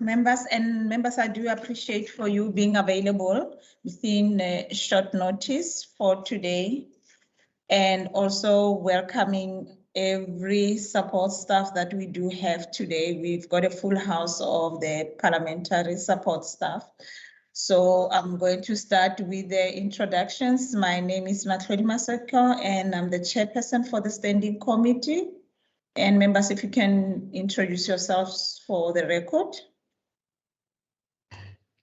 members. And members, I do appreciate for you being available within short notice for today, and also welcoming every support staff that we do have today. We've got a full house of the parliamentary support staff. So I'm going to start with the introductions. My name is Matlodi Maseko, and I'm the chairperson for the standing committee. And members, if you can introduce yourselves for the record.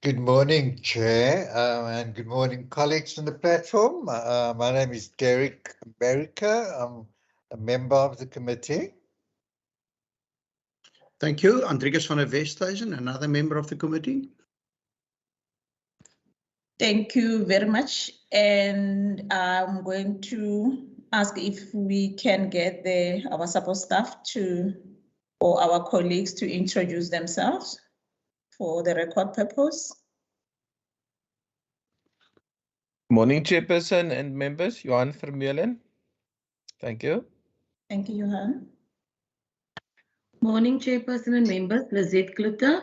Good morning, Chair, and good morning, colleagues on the platform. My name is Derek America. I'm a member of the committee. Thank you. Andrigus van der Westhuizen, another member of the committee. Thank you very much. And I'm going to ask if we can get our support staff or our colleagues to introduce themselves for the record purpose. Morning, Chairperson and members. Johan Vermeulen. Thank you. Thank you, Johan. Morning, Chairperson and members. Lizette Klutter.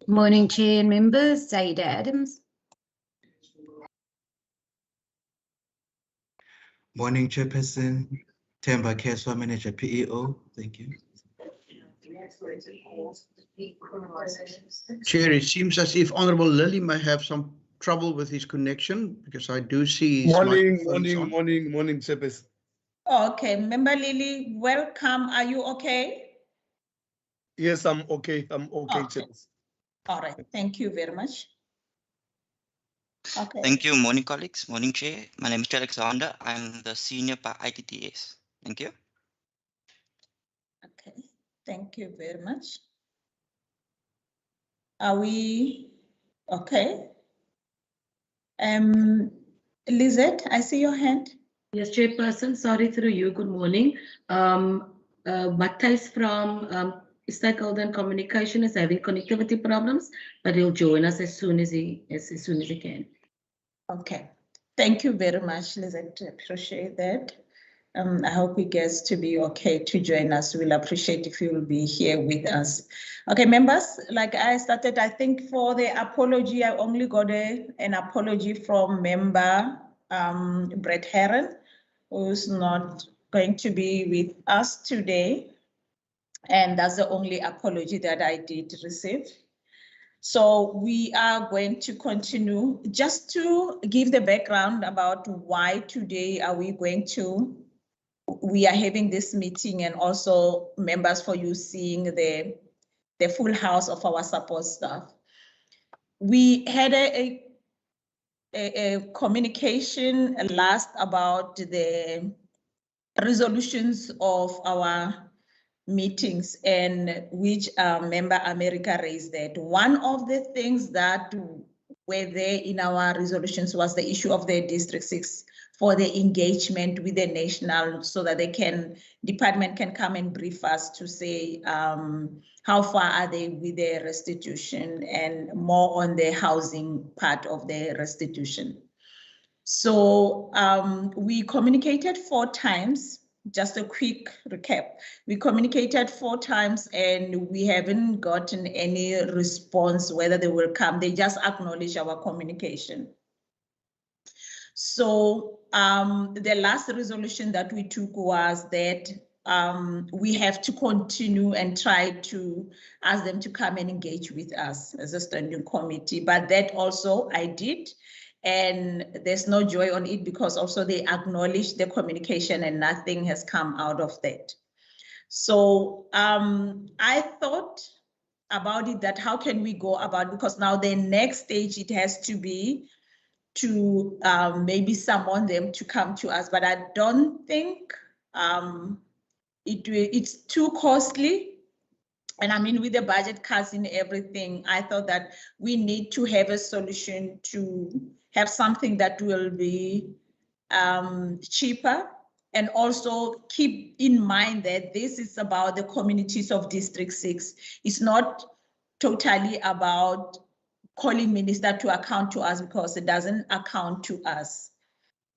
Morning, Chair and members. Zaida Adams. Morning, Chairperson. Themba Keswa, Manager PEO. Thank you. Chair, it seems as if Honourable Lily may have some trouble with his connection, because I do see his morning, Chairperson. Okay, Member Lily, welcome. Are you okay? Yes, I'm okay. Okay. Chairperson. All right, thank you very much. Okay. Thank you. Morning, colleagues. Morning, Chair. My name is Alexander. I'm the senior by ITTS. Thank you. Okay, thank you very much. Are we okay? Lizette, I see your hand. Yes, Chairperson. Sorry through you. Good morning. Matthijs from Stakeholder and Communication is having connectivity problems, but he'll join us as soon as he can. Okay, thank you very much, Lizette. Appreciate that. I hope he gets to be okay to join us. We'll appreciate if you will be here with us. Okay, members, like I started, I think for the apology, I only got an apology from member Brett Heron, who's not going to be with us today. And that's the only apology that I did receive. So we are going to continue. Just to give the background about why today we are having this meeting, and also members for you seeing the full house of our support staff. We had a communication last about the resolutions of our meetings, and which member America raised that. One of the things that were there in our resolutions was the issue of the District 6 for the engagement with the national, so that department can come and brief us to say how far are they with the restitution, and more on the housing part of the restitution. So we communicated 4 times. Just a quick recap. We communicated 4 times and we haven't gotten any response whether they will come. They just acknowledge our communication. So the last resolution that we took was that we have to continue and try to ask them to come and engage with us as a standing committee. But that also I did. And there's no joy on it, because also they acknowledge the communication and nothing has come out of that. So I thought about it, that how can we go about, because now the next stage it has to be to maybe summon them to come to us, but I don't think it's too costly. And I mean, with the budget cuts and everything, I thought that we need to have a solution to have something that will be cheaper, and also keep in mind that this is about the communities of District 6. It's not totally about calling minister to account to us, because it doesn't account to us,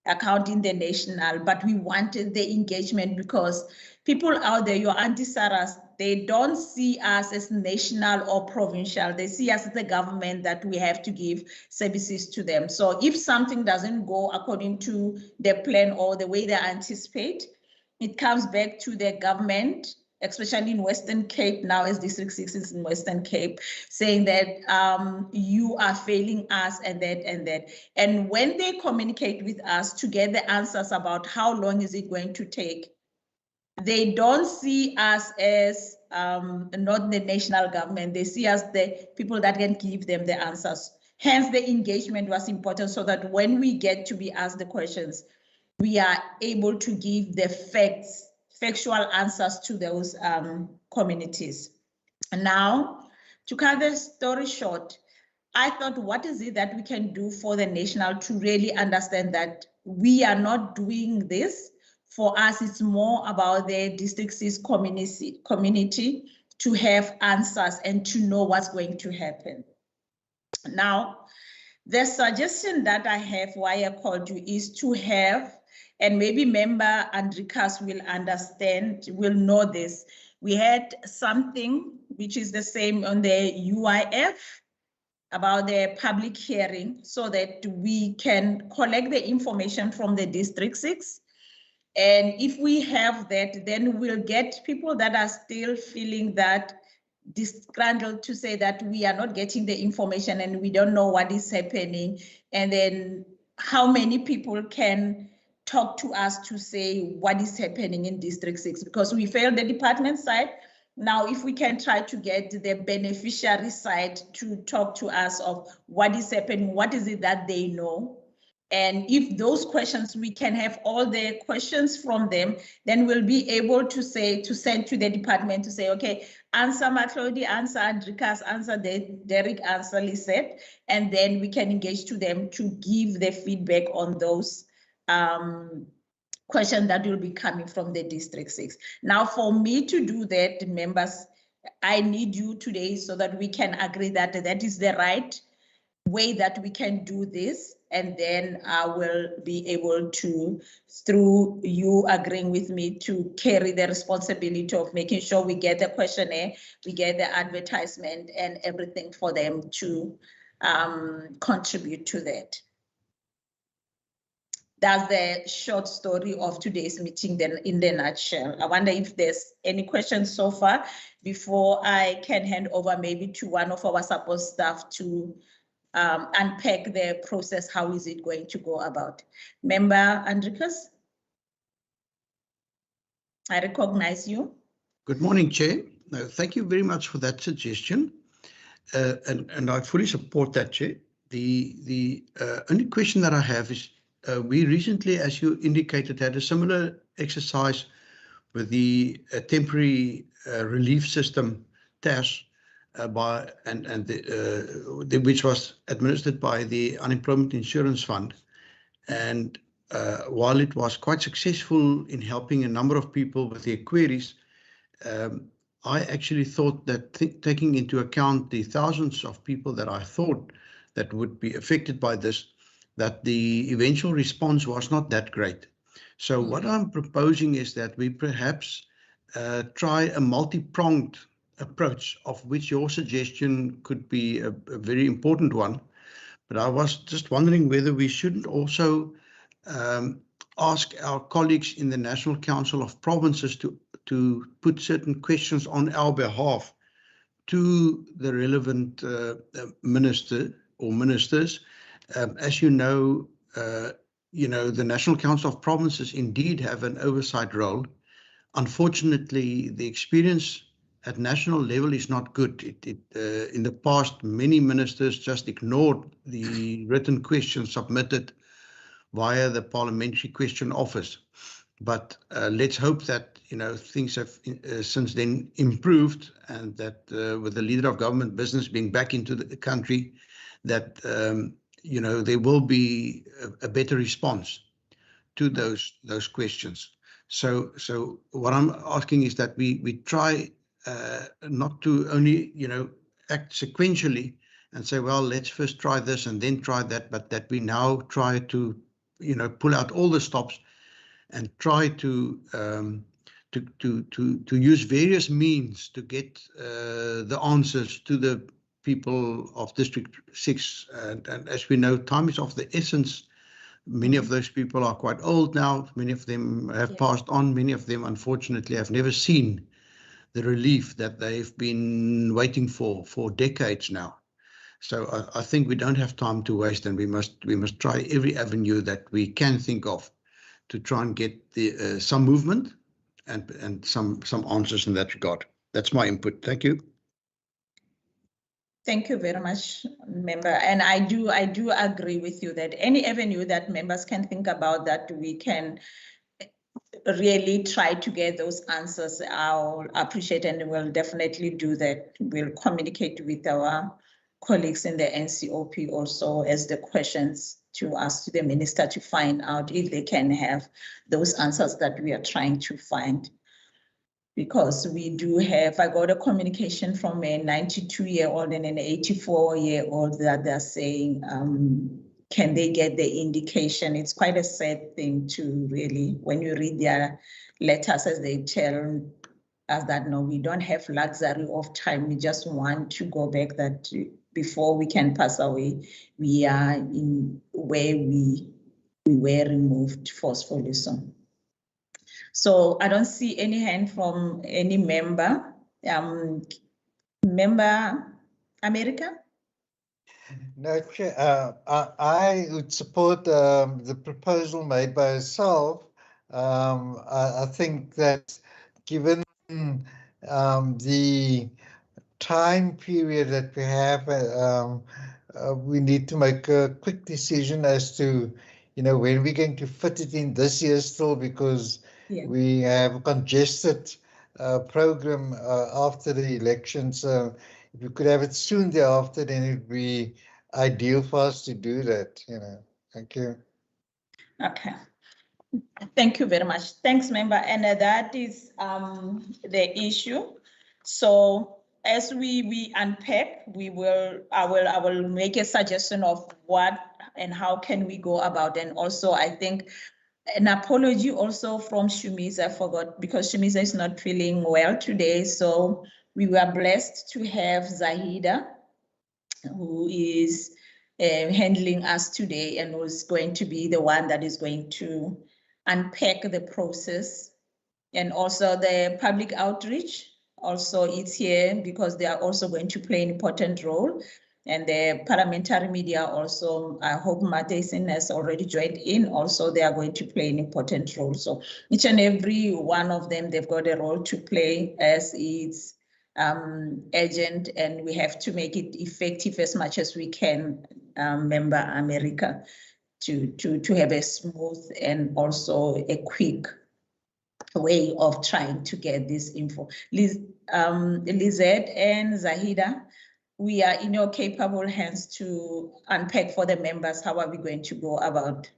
accounting the national, but we wanted the engagement, because people out there, your Auntie Sarah's they don't see us as national or provincial. They see us as the government that we have to give services to them. So if something doesn't go according to their plan or the way they anticipate, it comes back to the government, especially in Western Cape now, as District 6 is in Western Cape, saying that you are failing us and that and that. And when they communicate with us to get the answers about how long is it going to take, they don't see us as not the national government. They see us the people that can give them the answers. Hence, the engagement was important so that when we get to be asked the questions, we are able to give the factual answers to those communities. And now, to cut the story short, I thought, what is it that we can do for the national to really understand that we are not doing this? For us, it's more about the District 6 community to have answers and to know what's going to happen. Now, the suggestion that I have, why I called you, is to have, and maybe member Andrikas will understand, will know this. We had something which is the same on the UIF about the public hearing so that we can collect the information from the District 6. And if we have that, then we'll get people that are still feeling that disgruntled to say that we are not getting the information and we don't know what is happening. And then how many people can talk to us to say what is happening in District 6, because we failed the department side. Now, if we can try to get the beneficiary side to talk to us of what is happening, what is it that they know? And if those questions, we can have all the questions from them, then we'll be able to say, to send to the department to say, okay, answer Matlodi, answer Andrikas, answer Derek, answer Lisette, and then we can engage to them to give the feedback on those questions that will be coming from the District 6. Now, for me to do that, members, I need you today so that we can agree that that is the right way that we can do this, and then I will be able to, through you agreeing with me, to carry the responsibility of making sure we get the questionnaire, we get the advertisement and everything for them to contribute to that. That's the short story of today's meeting then in the nutshell. I wonder if there's any questions so far before I can hand over maybe to one of our support staff to unpack the process. How is it going to go about? Member Andrikas, I recognize you. Good morning, Chair. No, thank you very much for that suggestion. And I fully support that, Chair. The only question that I have is, we recently, as you indicated, had a similar exercise with the temporary relief system TAS, which was administered by the Unemployment Insurance Fund. And while it was quite successful in helping a number of people with their queries, I actually thought that taking into account the thousands of people that I thought that would be affected by this, that the eventual response was not that great. So what I'm proposing is that we perhaps try a multi-pronged approach, of which your suggestion could be a very important one. But I was just wondering whether we shouldn't also ask our colleagues in the National Council of Provinces to put certain questions on our behalf to the relevant minister or ministers. As you know, the National Council of Provinces indeed have an oversight role. Unfortunately, the experience at national level is not good. In the past, many ministers just ignored the written questions submitted via the Parliamentary Question Office. But let's hope that things have since then improved, and that with the Leader of Government business being back into the country, that there will be a better response to those questions. So what I'm asking is that we try not to only act sequentially and say, well, let's first try this and then try that, but that we now try to pull out all the stops and try to to use various means to get the answers to the people of District 6. And as we know, time is of the essence. Many of those people are quite old now. Many of them have passed on. Many of them, unfortunately, have never seen the relief that they've been waiting for decades now. So I think we don't have time to waste, and we must try every avenue that we can think of to try and get the some movement and some answers in that regard. That's my input. Thank you. Thank you very much, member. And I do agree with you that any avenue that members can think about that we can really try to get those answers, I'll appreciate, and we'll definitely do that. We'll communicate with our colleagues in the NCOP also as the questions to ask the minister to find out if they can have those answers that we are trying to find. Because we do have, I got a communication from a 92-year-old and an 84-year-old that they're saying, can they get the indication? It's quite a sad thing to really, when you read their letters as they tell us that, no, we don't have luxury of time. We just want to go back that before we can pass away, we are in where we were removed forcefully. So I don't see any hand from any member. Member America? No, Chair, I would support the proposal made by herself. I think that given the time period that we have, we need to make a quick decision as to, when we're going to fit it in this year still, because we have a congested program after the election. So if we could have it soon thereafter, then it would be ideal for us to do that. Thank you. Okay. Thank you very much. Thanks, member. And that is the issue. So as we unpack, I will make a suggestion of what and how can we go about. And also, I think an apology also from Shumiza, I forgot, because Shumiza is not feeling well today. So we were blessed to have Zahida, who is handling us today and was going to be the one that is going to unpack the process. And also the public outreach also is here because they are also going to play an important role. And the parliamentary media also, I hope Matheson has already joined in. Also, they are going to play an important role. So each and every one of them, they've got a role to play as its agent, and we have to make it effective as much as we can, member America, to have a smooth and also a quick way of trying to get this info. Lizette and Zahida, we are in your capable hands to unpack for the members. How are we going to go about?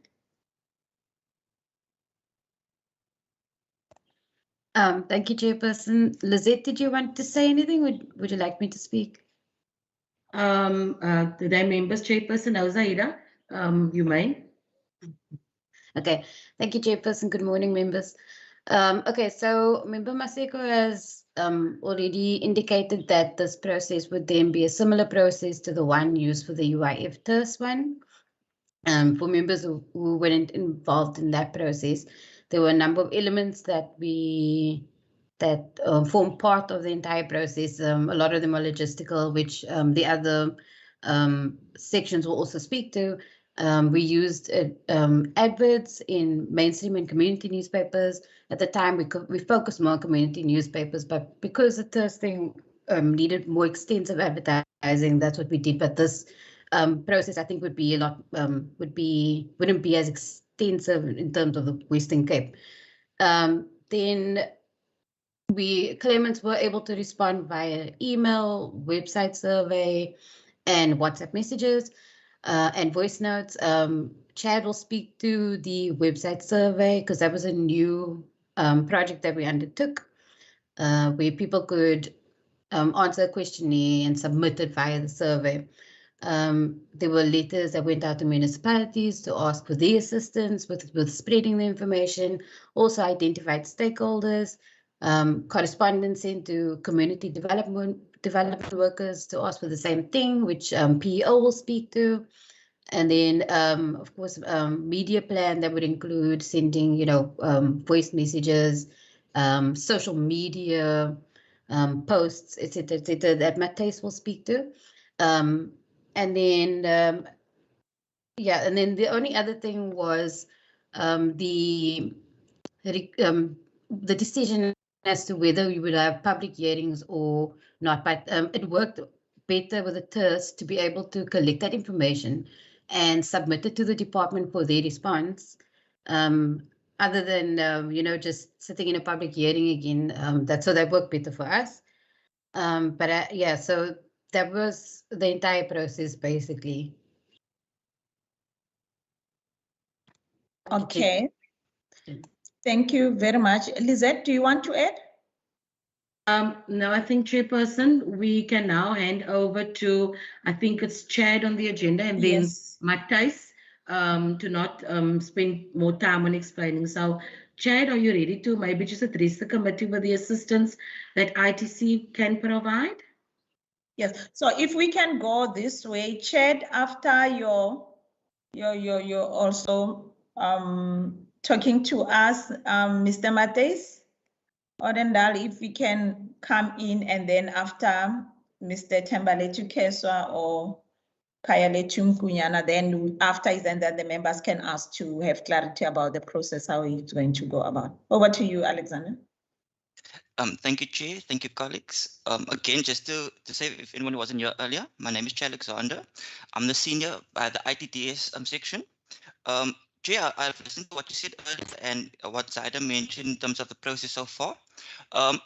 Thank you, Chairperson. Lizette, did you want to say anything? Would you like me to speak? Today members, Chairperson, now Zahida, you may. Okay, thank you, Chairperson. Good morning, members. Okay, so Member Maseko has already indicated that this process would then be a similar process to the one used for the UIF TERS one. For members who weren't involved in that process, there were a number of elements that form part of the entire process. A lot of them are logistical, which the other sections will also speak to. We used adverts in mainstream and community newspapers. At the time, we focused more on community newspapers, but because the TERS thing needed more extensive advertising, that's what we did. But this process, I think, would be a lot wouldn't be as extensive in terms of the Western Cape. Then claimants were able to respond via email, website survey, and WhatsApp messages and voice notes. Chad will speak to the website survey because that was a new project that we undertook where people could answer a questionnaire and submit it via the survey. There were letters that went out to municipalities to ask for their assistance with spreading the information, also identified stakeholders, correspondence into community development workers to ask for the same thing, which PEO will speak to. And then, of course, media plan that would include sending, voice messages, social media posts, etc., that Matthijs will speak to. And then, yeah, and then the only other thing was the decision as to whether we would have public hearings or not. But it worked better with the TERS to be able to collect that information and submit it to the department for their response. Other than just sitting in a public hearing again, that worked better for us. But yeah, so that was the entire process basically. Okay. Thank you very much. Lizette, do you want to add? No, I think, Chairperson, we can now hand over to, I think it's Chad on the agenda, and then Yes. Matthijs, to not spend more time on explaining. So, Chad, are you ready to maybe just address the committee with the assistance that ITC can provide? Yes. So if we can go this way, Chad, after you're also talking to us, Mr. Matthijs. Odendal, if we can come in, and then after Mr. Tembaletu Keswa or Kayaletu Mkunyana, then after is then that the members can ask to have clarity about the process, how it's going to go about. Over to you, Alexander. Thank you, Chair. Thank you, colleagues. Again, just to say, if anyone wasn't here earlier, my name is Chair Alexander. I'm the senior by the ITTS section. Chair, I've listened to what you said earlier and what Zaida mentioned in terms of the process so far.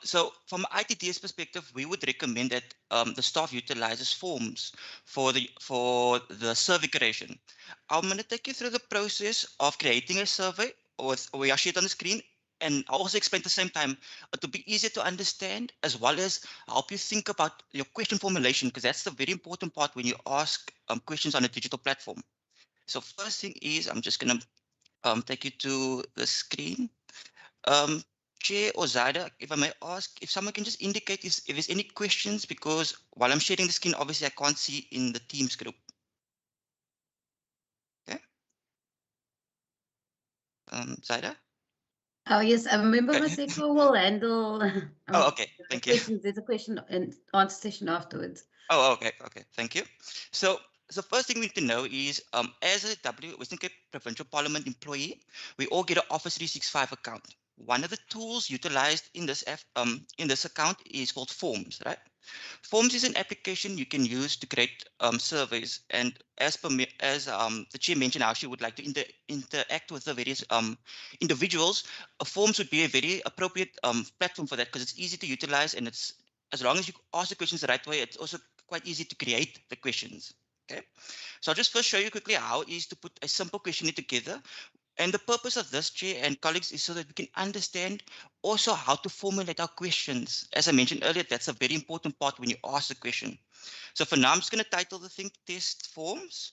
So from an ITTS perspective, we would recommend that the staff utilizes forms for the survey creation. I'm going to take you through the process of creating a survey, we are shared on the screen, and I'll also explain at the same time to be easier to understand, as well as help you think about your question formulation, because that's the very important part when you ask questions on a digital platform. So first thing is, I'm just going to take you to the screen. Chair or Zaida, if I may ask, if someone can just indicate if there's any questions, because while I'm sharing the screen, obviously I can't see in the Teams group. Okay. Zaida? Oh, yes, I remember Maseko will handle Okay, thank you. questions. There's a question and answer session afterwards. Oh, okay, thank you. So the first thing we need to know is, as a Western Cape Provincial Parliament employee, we all get an Office 365 account. One of the tools utilized in this account is called Forms, right? Forms is an application you can use to create surveys, and as the chair mentioned, how she would like to interact with the various individuals. Forms would be a very appropriate platform for that, because it's easy to utilize, and it's, as long as you ask the questions the right way, it's also quite easy to create the questions. Okay, so I'll just first show you quickly how it is to put a simple questionnaire together. And the purpose of this, Chair and colleagues, is so that we can understand also how to formulate our questions. As I mentioned earlier, that's a very important part when you ask the question. So for now, I'm just going to title the thing Test Forms,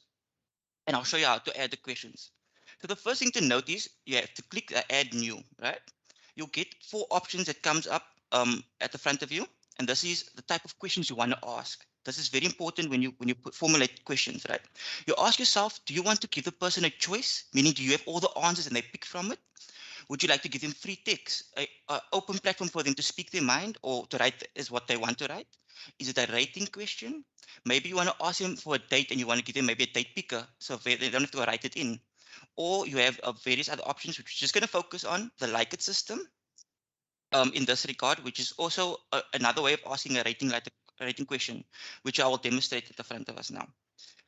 and I'll show you how to add the questions. So the first thing to note is you have to click Add New, right? You'll get 4 options that comes up at the front of you, and this is the type of questions you want to ask. This is very important when you formulate questions, right? You ask yourself, do you want to give the person a choice? Meaning, do you have all the answers and they pick from it? Would you like to give them free text, an open platform for them to speak their mind or to write is what they want to write? Is it a rating question? Maybe you want to ask them for a date and you want to give them maybe a date picker, so they don't have to write it in. Or you have various other options, which is just going to focus on the like it system in this regard, which is also another way of asking a rating question, which I will demonstrate at the front of us now.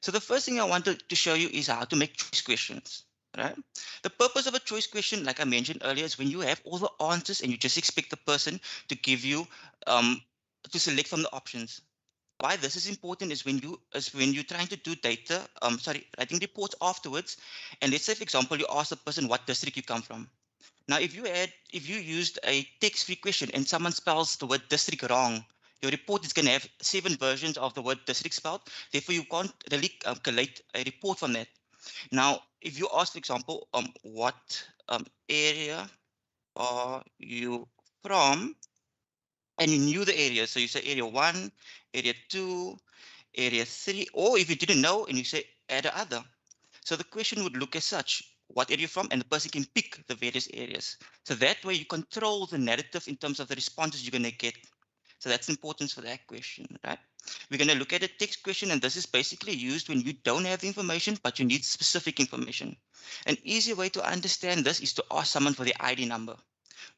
So the first thing I wanted to show you is how to make choice questions, right? The purpose of a choice question, like I mentioned earlier, is when you have all the answers and you just expect the person to give you, to select from the options. Why this is important is when you're trying to do writing reports afterwards, and let's say, for example, you ask the person what district you come from. Now, if you used a text-free question and someone spells the word district wrong, your report is going to have 7 versions of the word district spelled. Therefore, you can't really collate a report from that. Now, if you ask, for example, what area are you from? and you knew the areas. So you say area 1, area 2, area 3, or if you didn't know and you say area other. So the question would look as such: what area you're from, and the person can pick the various areas. So that way you control the narrative in terms of the responses you're going to get. So that's important for that question, right? We're going to look at a text question, and this is basically used when you don't have the information, but you need specific information. An easy way to understand this is to ask someone for the ID number.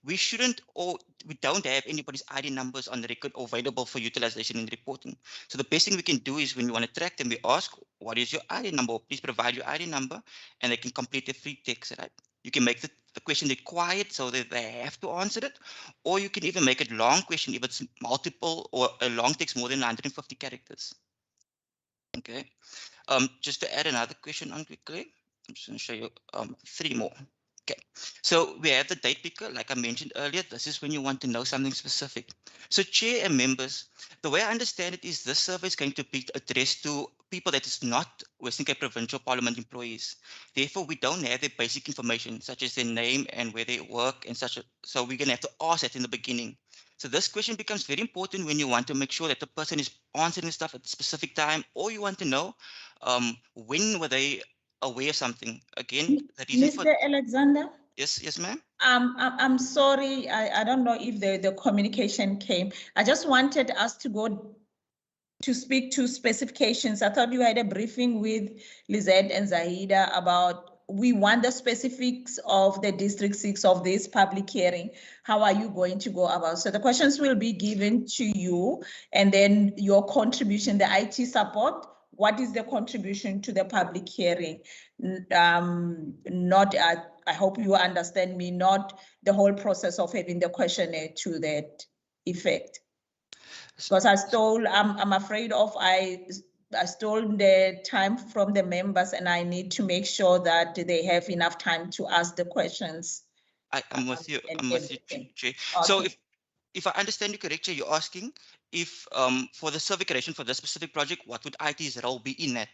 We shouldn't, or we don't have anybody's ID numbers on the record available for utilization in reporting. So the best thing we can do is when we want to track them, we ask, what is your ID number? Please provide your ID number, and they can complete the free text, right? You can make the question required so that they have to answer it, or you can even make it long question if it's multiple or a long text more than 150 characters. Okay. Just to add another question on quickly, I'm just going to show you 3 more. Okay, so we have the date picker, like I mentioned earlier. This is when you want to know something specific. So chair and members, the way I understand it is this survey is going to be addressed to people that is not Western Cape Provincial Parliament employees. Therefore, we don't have their basic information, such as their name and where they work and such. So we're going to have to ask that in the beginning. So this question becomes very important when you want to make sure that the person is answering stuff at a specific time, or you want to know when were they aware of something. Again, the reason for Mr. Alexander? yes, ma'am. I'm sorry, I don't know if the communication came. I just wanted us to go to speak to specifications. I thought you had a briefing with Lizette and Zahida about we want the specifics of the District 6 of this public hearing. How are you going to go about? So the questions will be given to you, and then your contribution, the IT support. What is the contribution to the public hearing? Not, I hope you understand me, not the whole process of having the questionnaire to that effect. Because I'm afraid of, I stole the time from the members, and I need to make sure that they have enough time to ask the questions. I'm with you. I'm with you, Jay. Okay. So if I understand you correctly, you're asking if for the survey creation for the specific project, what would IT's role be in that?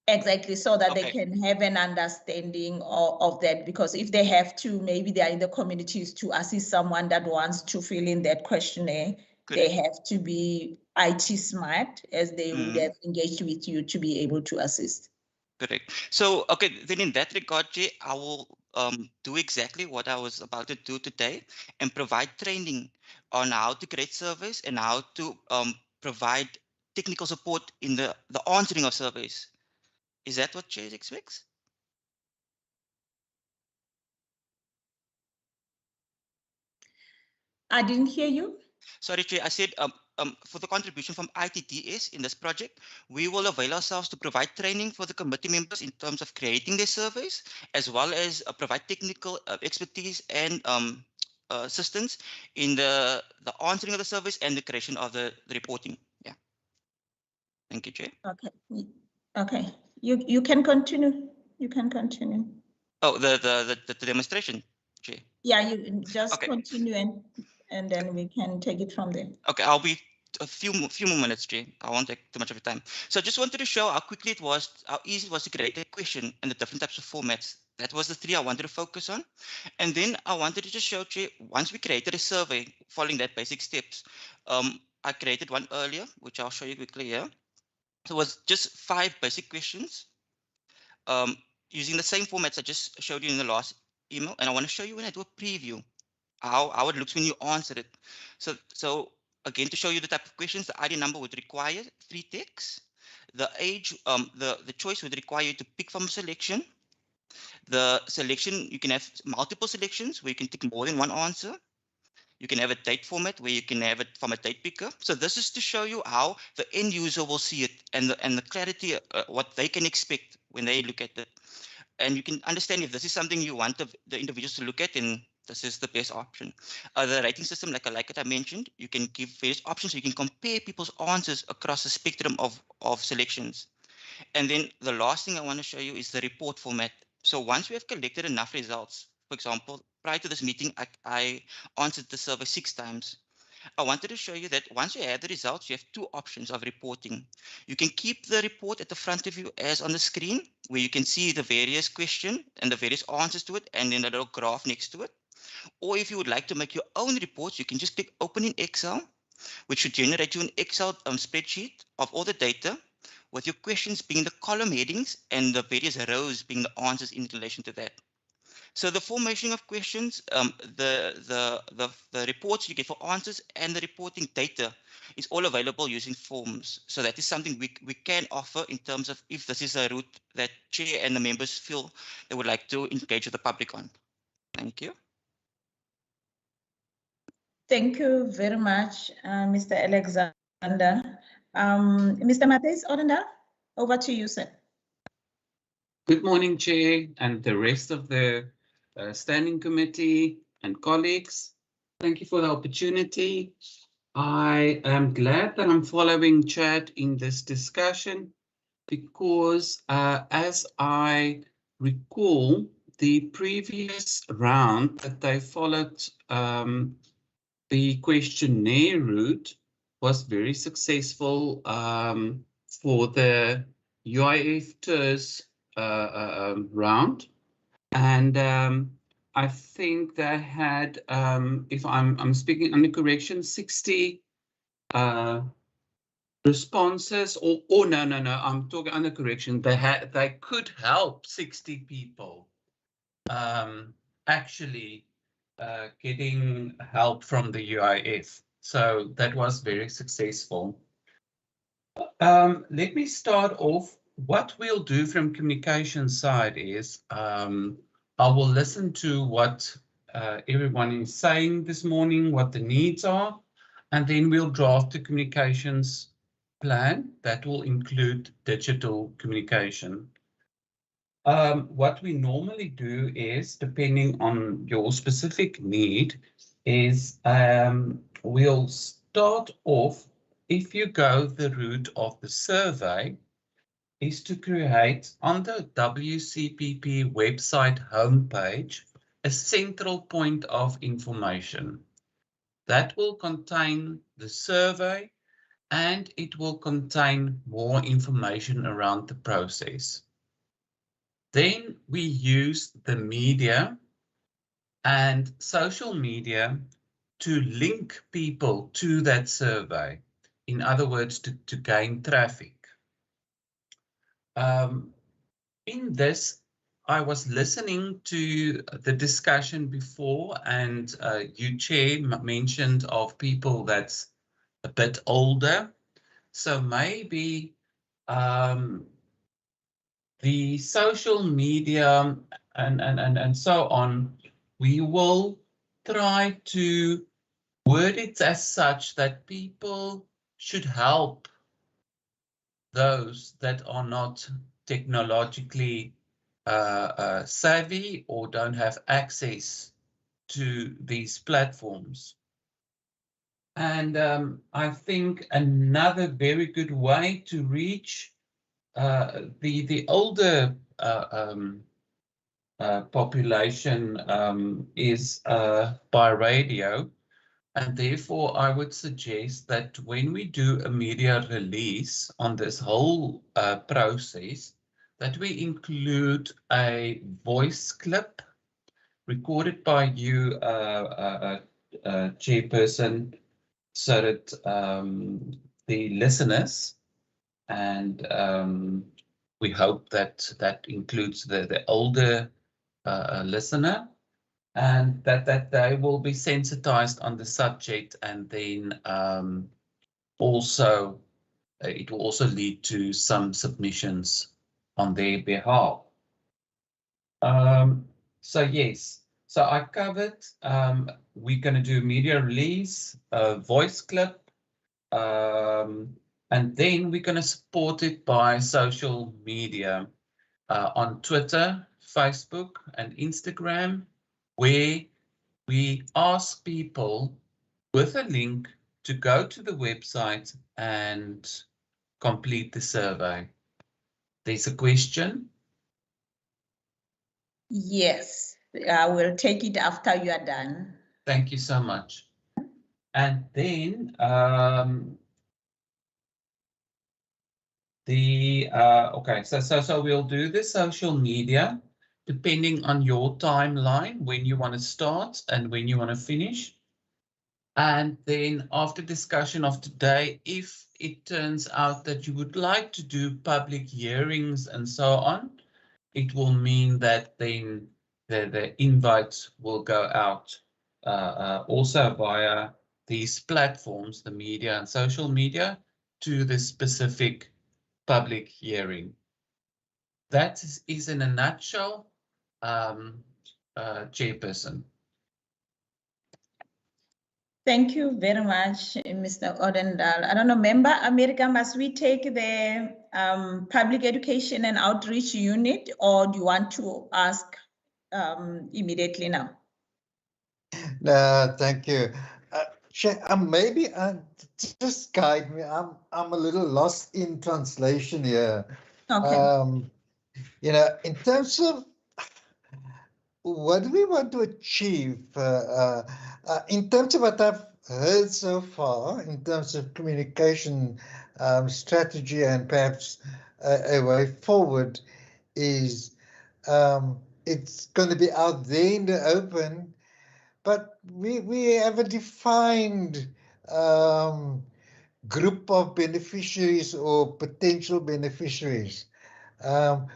Exactly, so that Okay. they can have an understanding of that, because if they have to, maybe they are in the communities to assist someone that wants to fill in that questionnaire, they have to be IT smart, as they would have engaged with you to be able to assist. Correct. So, okay, then in that regard, Jay, I will do exactly what I was about to do today and provide training on how to create surveys and how to provide technical support in the answering of surveys. Is that what Jay expects? I didn't hear you. Sorry, Jay, I said for the contribution from ITDS in this project, we will avail ourselves to provide training for the committee members in terms of creating their surveys, as well as provide technical expertise and assistance in the answering of the surveys and the creation of the reporting. Yeah. Thank you, Jay. Okay. Okay. You can continue. You can continue. Oh, the demonstration, Jay. Yeah, you just Okay. continue, and then we can take it from there. Okay, I'll be a few more minutes, Jay. I won't take too much of your time. So I just wanted to show how quickly it was, how easy it was to create a question and the different types of formats. That was the 3 I wanted to focus on. And then I wanted to just show Jay, once we created a survey following that basic steps, I created one earlier, which I'll show you quickly here. So it was just 5 basic questions using the same formats I just showed you in the last email. And I want to show you when I do a preview, how it looks when you answer it. So again, to show you the type of questions, the ID number would require 3 ticks. The age, the choice would require you to pick from a selection. The selection, you can have multiple selections where you can tick more than one answer. You can have a date format where you can have it from a date picker. So this is to show you how the end user will see it and the clarity, what they can expect when they look at it. And you can understand if this is something you want the individuals to look at, and this is the best option. The rating system, like I mentioned, you can give various options so you can compare people's answers across the spectrum of selections. And then the last thing I want to show you is the report format. So once we have collected enough results, for example, prior to this meeting, I answered the survey 6 times. I wanted to show you that once you have the results, you have 2 options of reporting. You can keep the report at the front of you as on the screen, where you can see the various questions and the various answers to it, and then a little graph next to it. Or if you would like to make your own reports, you can just click open in Excel, which should generate you an Excel spreadsheet of all the data, with your questions being the column headings and the various rows being the answers in relation to that. So the formation of questions, the reports you get for answers, and the reporting data is all available using forms. So that is something we can offer in terms of if this is a route that Chair and the members feel they would like to engage with the public on. Thank you. Thank you very much, Mr. Alexander. Mr. Matthijs Odenda, over to you, sir. Good morning, Chair, and the rest of the Standing Committee and colleagues. Thank you for the opportunity. I am glad that I'm following Chad in this discussion because as I recall, the previous round that they followed the questionnaire route was very successful for the UIF tours round, and I think they had, if I'm speaking under correction, 60 responses, or no, I'm talking under correction. They could help 60 people actually getting help from the UIF. So that was very successful. Let me start off. What we'll do from communication side is I will listen to what everyone is saying this morning, what the needs are, and then we'll draft the communications plan that will include digital communication. What we normally do is, depending on your specific need, is we'll start off, if you go the route of the survey, is to create on the WCPP website homepage a central point of information that will contain the survey and it will contain more information around the process. Then we use the media and social media to link people to that survey. In other words, to gain traffic. In this, I was listening to the discussion before, and you, Chair, mentioned of people that's a bit older. So maybe the social media and so on, we will try to word it as such that people should help those that are not technologically savvy or don't have access to these platforms. And I think another very good way to reach the older population is by radio. And therefore, I would suggest that when we do a media release on this whole process, that we include a voice clip recorded by you, Chairperson, so that the listeners, and we hope that that includes the older listener, and that they will be sensitized on the subject, and then also it will also lead to some submissions on their behalf. So yes, so I covered, we're going to do media release, voice clip, and then we're going to support it by social media on Twitter, Facebook, and Instagram, where we ask people with a link to go to the website and complete the survey. There's a question. Yes, I will take it after you are done. Thank you so much. And then okay, so we'll do the social media, depending on your timeline, when you want to start and when you want to finish. And then after discussion of today, if it turns out that you would like to do public hearings and so on, it will mean that then the invites will go out also via these platforms, the media and social media, to the specific public hearing. That is in a nutshell, Chairperson. Thank you very much, Mr. Odendal. I don't know, Member America, must we take the Public Education and Outreach Unit, or do you want to ask immediately now? No, thank you. Maybe just guide me. I'm a little lost in translation here. Okay. You know, in terms of what do we want to achieve, in terms of what I've heard so far, in terms of communication strategy and perhaps a way forward, is it's going to be out there in the open, but we have a defined group of beneficiaries or potential beneficiaries.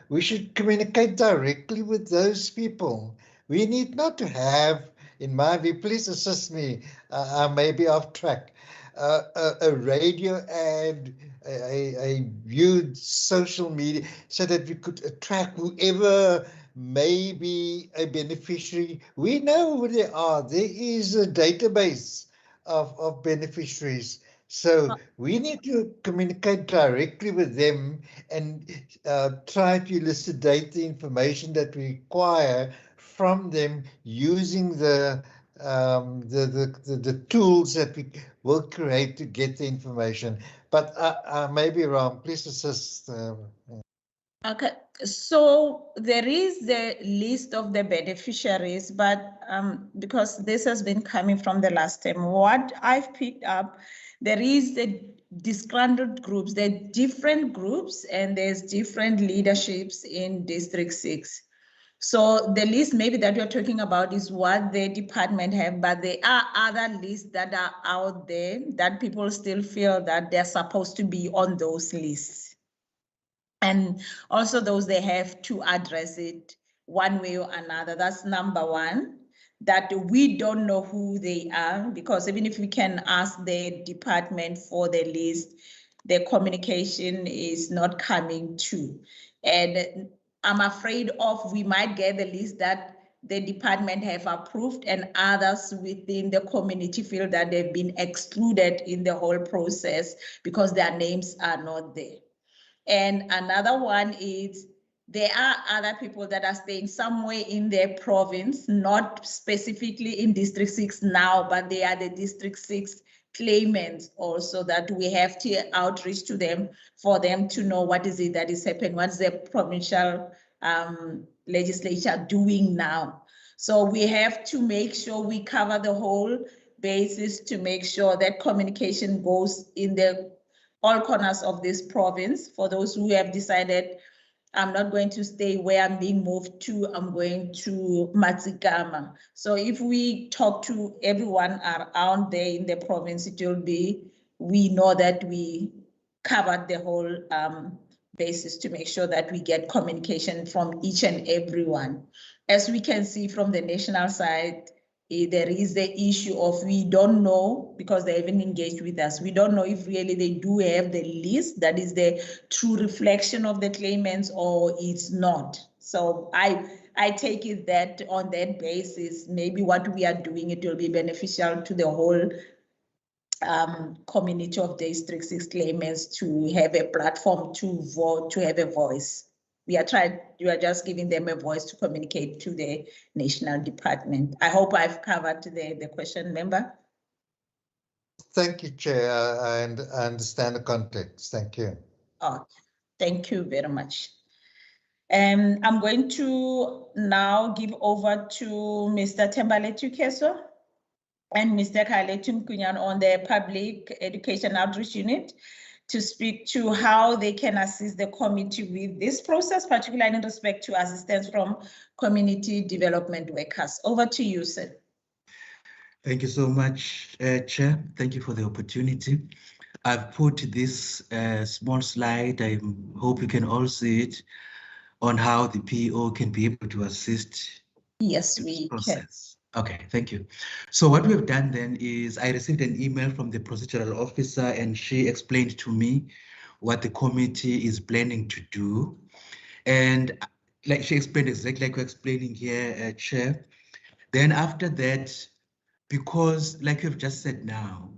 We should communicate directly with those people. We need not to have, in my view, please assist me, I may be off track, a radio ad, a viewed social media, so that we could attract whoever may be a beneficiary. We know who they are. There is a database of beneficiaries. So we need to communicate directly with them and try to elucidate the information that we require from them using the tools that we will create to get the information. But I may be wrong. Please assist. Okay, so there is the list of the beneficiaries, but because this has been coming from the last time, what I've picked up, there is the disgruntled groups, there are different groups, and there's different leaderships in District 6. So the list maybe that you're talking about is what the department have, but there are other lists that are out there that people still feel that they're supposed to be on those lists. And also those, they have to address it one way or another. That's number one, that we don't know who they are, because even if we can ask the department for the list, the communication is not coming to. And I'm afraid of we might get the list that the department have approved and others within the community feel that they've been excluded in the whole process because their names are not there. And another one is there are other people that are staying somewhere in their province, not specifically in District 6 now, but they are the District 6 claimants also, that we have to outreach to them for them to know what is it that is happening, what's the provincial legislature doing now. So we have to make sure we cover the whole basis to make sure that communication goes in the all corners of this province. For those who have decided, I'm not going to stay where I'm being moved to, I'm going to Matsigama. So if we talk to everyone around there in the province, it will be, we know that we covered the whole basis to make sure that we get communication from each and everyone. As we can see from the national side, there is the issue of we don't know, because they haven't engaged with us. We don't know if really they do have the list that is the true reflection of the claimants or it's not. So I take it that on that basis, maybe what we are doing, it will be beneficial to the whole community of District 6 claimants to have a platform to vote, to have a voice. We are just giving them a voice to communicate to the national department. I hope I've covered the question, member. Thank you, Chair. I understand the context. Thank you. Oh, thank you very much. I'm going to now give over to Mr. Tembale Tukeso and Mr. Kale Tumkunyan on the Public Education Outreach Unit. to speak to how they can assist the committee with this process, particularly in respect to assistance from community development workers. Over to you, sir. Thank you so much, Chair. Thank you for the opportunity. I've put this small slide, I hope you can all see it, on how the PEO can be able to assist. Yes, we can. Okay, thank you. So what we've done then is I received an email from the procedural officer and she explained to me what the committee is planning to do. And like she explained exactly like you're explaining here, Chair. Then after that, because like you've just said now,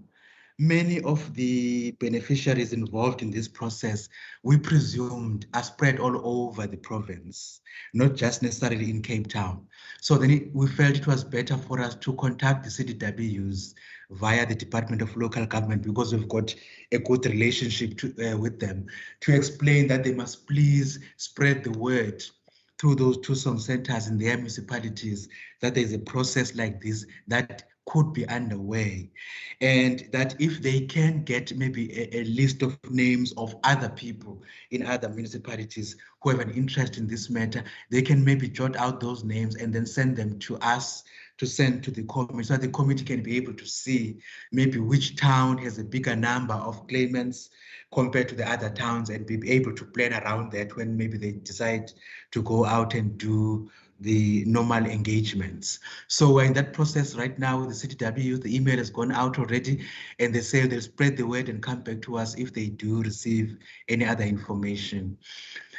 many of the beneficiaries involved in this process, we presumed are spread all over the province, not just necessarily in Cape Town. So then we felt it was better for us to contact the CDWs via the Department of Local Government, because we've got a good relationship with them, to explain that they must please spread the word through those two centers in their municipalities, that there's a process like this that could be underway, and that if they can get maybe a list of names of other people in other municipalities who have an interest in this matter, they can maybe jot out those names and then send them to us to send to the committee, so that the committee can be able to see maybe which town has a bigger number of claimants compared to the other towns, and be able to plan around that when maybe they decide to go out and do the normal engagements. So we're in that process right now with the CTW. The email has gone out already, and they say they'll spread the word and come back to us if they do receive any other information.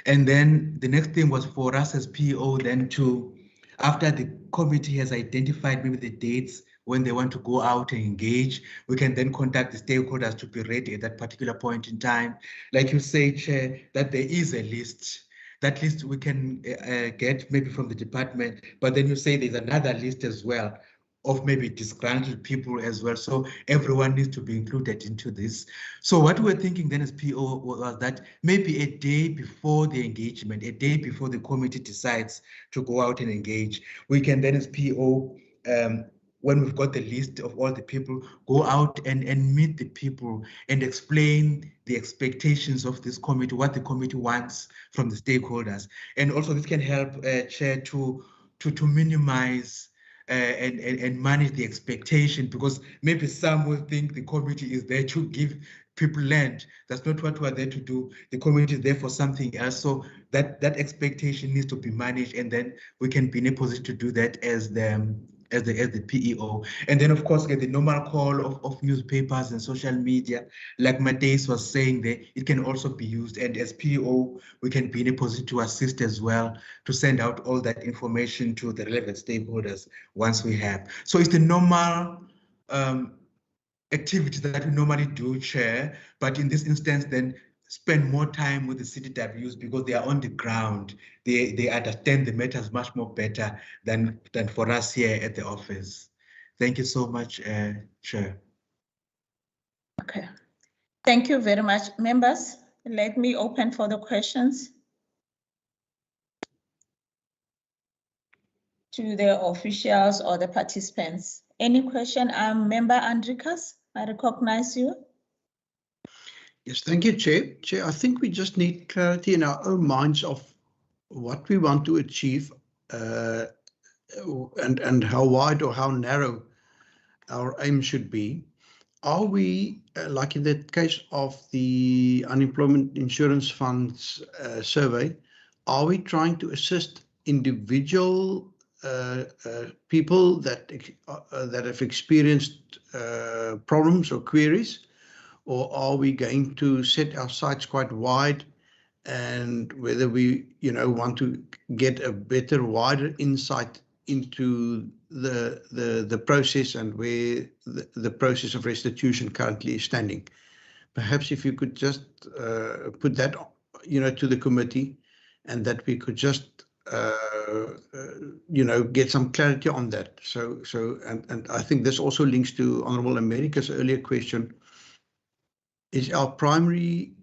And then the next thing was for us as PO then to, after the committee has identified maybe the dates when they want to go out and engage, we can then contact the stakeholders to be ready at that particular point in time. Like you say, Chair, that there is a list. That list we can get maybe from the department, but then you say there's another list as well of maybe disgruntled people as well. So everyone needs to be included into this. So what we're thinking then as PO was that maybe a day before the engagement, a day before the committee decides to go out and engage, we can then as PO, when we've got the list of all the people, go out and meet the people and explain the expectations of this committee, what the committee wants from the stakeholders. And also this can help, Chair, to minimize and manage the expectation, because maybe some will think the committee is there to give people land. That's not what we're there to do. The committee is there for something else. So that expectation needs to be managed, and then we can be in a position to do that as the PEO. And then of course get the normal call of newspapers and social media, like Mateus was saying there, it can also be used. And as PEO, we can be in a position to assist as well, to send out all that information to the relevant stakeholders once we have. So it's the normal activity that we normally do, Chair, but in this instance then spend more time with the CDWs, because they are on the ground. They understand the matters much more better than for us here at the office. Thank you so much, Chair. Okay, thank you very much. Members, let me open for the questions to the officials or the participants. Any question? Member Andrikas, I recognize you. Yes, thank you, Chair. Chair, I think we just need clarity in our own minds of what we want to achieve, and how wide or how narrow our aim should be. Are we, like in the case of the Unemployment Insurance Fund's survey, are we trying to assist individual people that have experienced problems or queries, or are we going to set our sights quite wide, and whether we want to get a better, wider insight into the process and where the process of restitution currently is standing? Perhaps if you could just put that to the committee, and that we could just get some clarity on that. And I think this also links to Honorable America's earlier question. Is our primary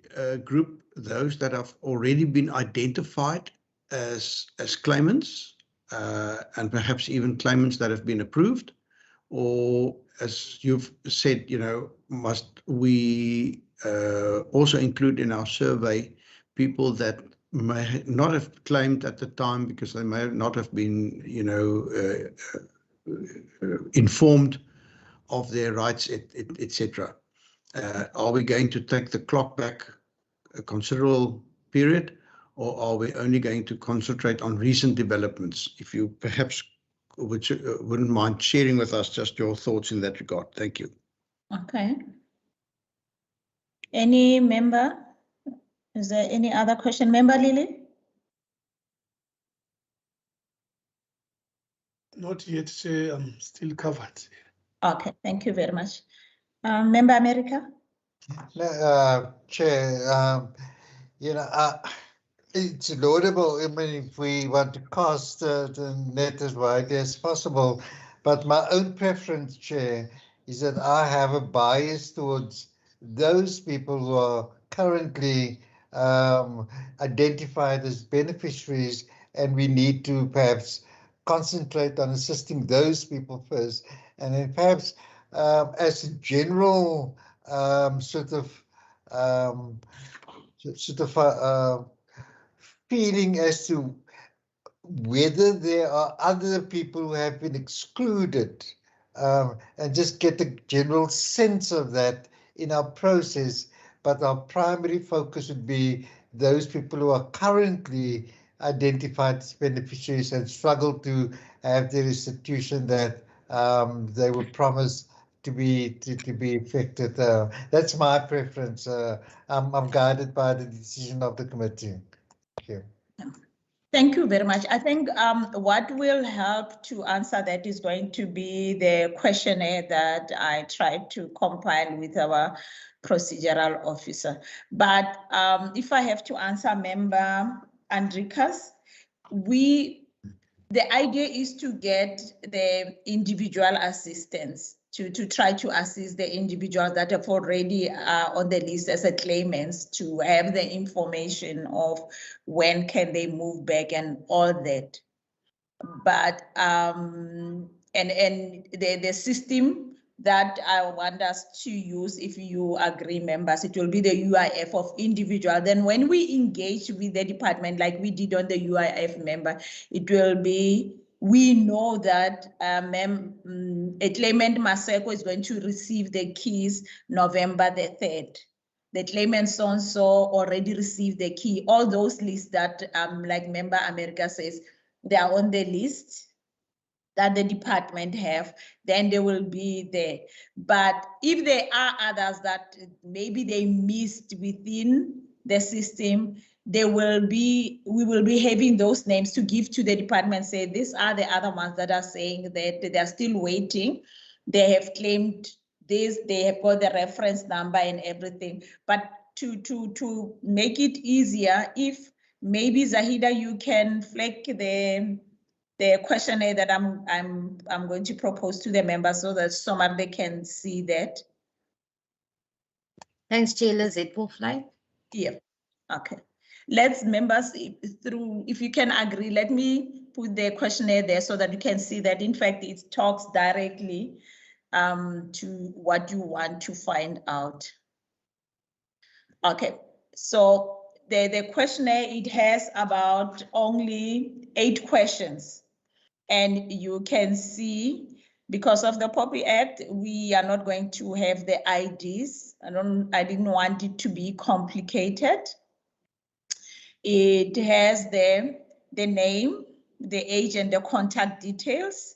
group those that have already been identified as claimants, and perhaps even claimants that have been approved? Or, as you've said, must we also include in our survey people that may not have claimed at the time because they may not have been, informed of their rights, etc. Are we going to take the clock back a considerable period, or are we only going to concentrate on recent developments? If you perhaps wouldn't mind sharing with us just your thoughts in that regard. Thank you. Okay. Any member? Is there any other question? Member Lily? Not yet, Chair. I'm still covered. Okay, thank you very much. Member America? Chair, it's laudable. I mean, if we want to cast the net as widely as possible, but my own preference, Chair, is that I have a bias towards those people who are currently identified as beneficiaries, and we need to perhaps concentrate on assisting those people first, and then perhaps as a general feeling as to whether there are other people who have been excluded, and just get a general sense of that in our process. But our primary focus would be those people who are currently identified as beneficiaries and struggle to have their restitution that they were promised to be effected. That's my preference. I'm guided by the decision of the committee. Thank you. Thank you very much. I think what will help to answer that is going to be the questionnaire that I tried to compile with our procedural officer. But if I have to answer Member Andrikas, the idea is to get the individual assistance to try to assist the individuals that have already on the list as a claimants to have the information of when can they move back and all that. But and the system that I want us to use, if you agree, members, it will be the UIF of individual. Then when we engage with the department, like we did on the UIF member, it will be, we know that a claimant Maseko is going to receive the keys November the 3rd. The claimant so-and-so already received the key. All those lists that, like Member America says, they are on the list that the department have, then they will be there. But if there are others that maybe they missed within the system, we will be having those names to give to the department, say these are the other ones that are saying that they are still waiting. They have claimed this, they have got the reference number and everything. But to make it easier, if maybe Zahida, you can flag the questionnaire that I'm going to propose to the members so that somebody can see that. Thanks, Chair Lizette Wolflight. Yeah, okay. Let's members through, if you can agree, let me put the questionnaire there so that you can see that in fact it talks directly to what you want to find out. Okay, so the questionnaire, it has about only 8 questions. And you can see, because of the POPI Act, we are not going to have the IDs. I didn't want it to be complicated. It has the name, the age, and the contact details.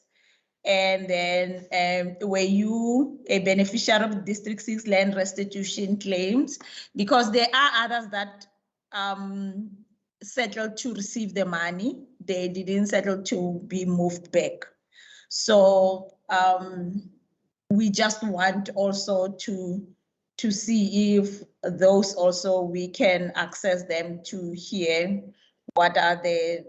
And then were you a beneficiary of District 6 land restitution claims? Because there are others that settled to receive the money. They didn't settle to be moved back. So we just want also to see if those also we can access them to hear what are the,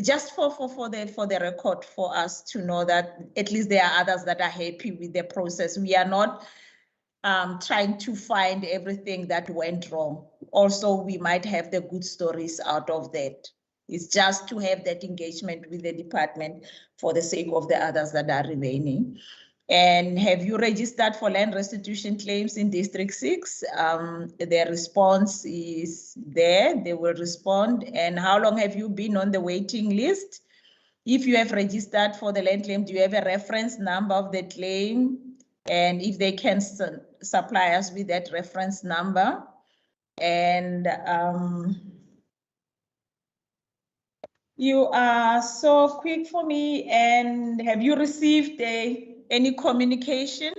just for the record, for us to know that at least there are others that are happy with the process. We are not trying to find everything that went wrong. Also, we might have the good stories out of that. It's just to have that engagement with the department for the sake of the others that are remaining. And have you registered for land restitution claims in District 6? Their response is there, they will respond. And how long have you been on the waiting list? If you have registered for the land claim, do you have a reference number of the claim? And if they can supply us with that reference number. And you are so quick for me. And have you received any communication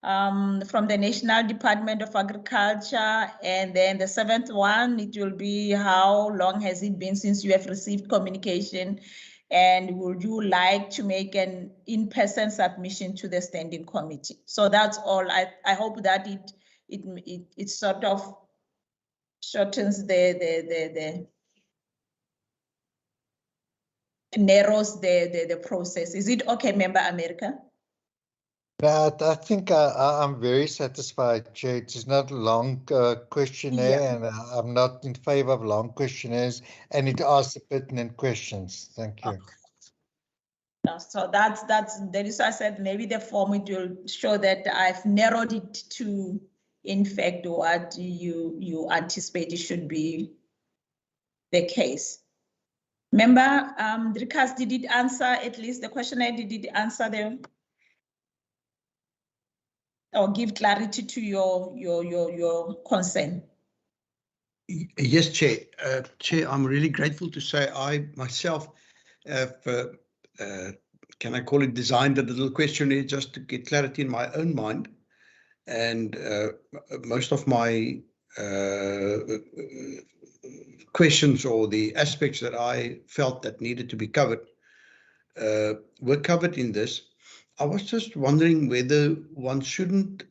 from the National Department of Agriculture? And then the 7th one, it will be how long has it been since you have received communication? And would you like to make an in-person submission to the standing committee? So that's all. I hope that it sort of shortens the narrows the process. Is it okay, Member America? I think I'm very satisfied, Chair. It is not a long questionnaire, Yeah. and I'm not in favor of long questionnaires, and it asks the pertinent questions. Thank you. Okay. So that is why I said maybe the form it will show that I've narrowed it to, in fact, what you anticipate it should be the case. Member Drikas, did it answer at least the questionnaire? Did it answer the or give clarity to your concern? Yes, Chair. Chair, I'm really grateful to say I myself have, can I call it, designed a little questionnaire just to get clarity in my own mind. And most of my questions or the aspects that I felt that needed to be covered were covered in this. I was just wondering whether one shouldn't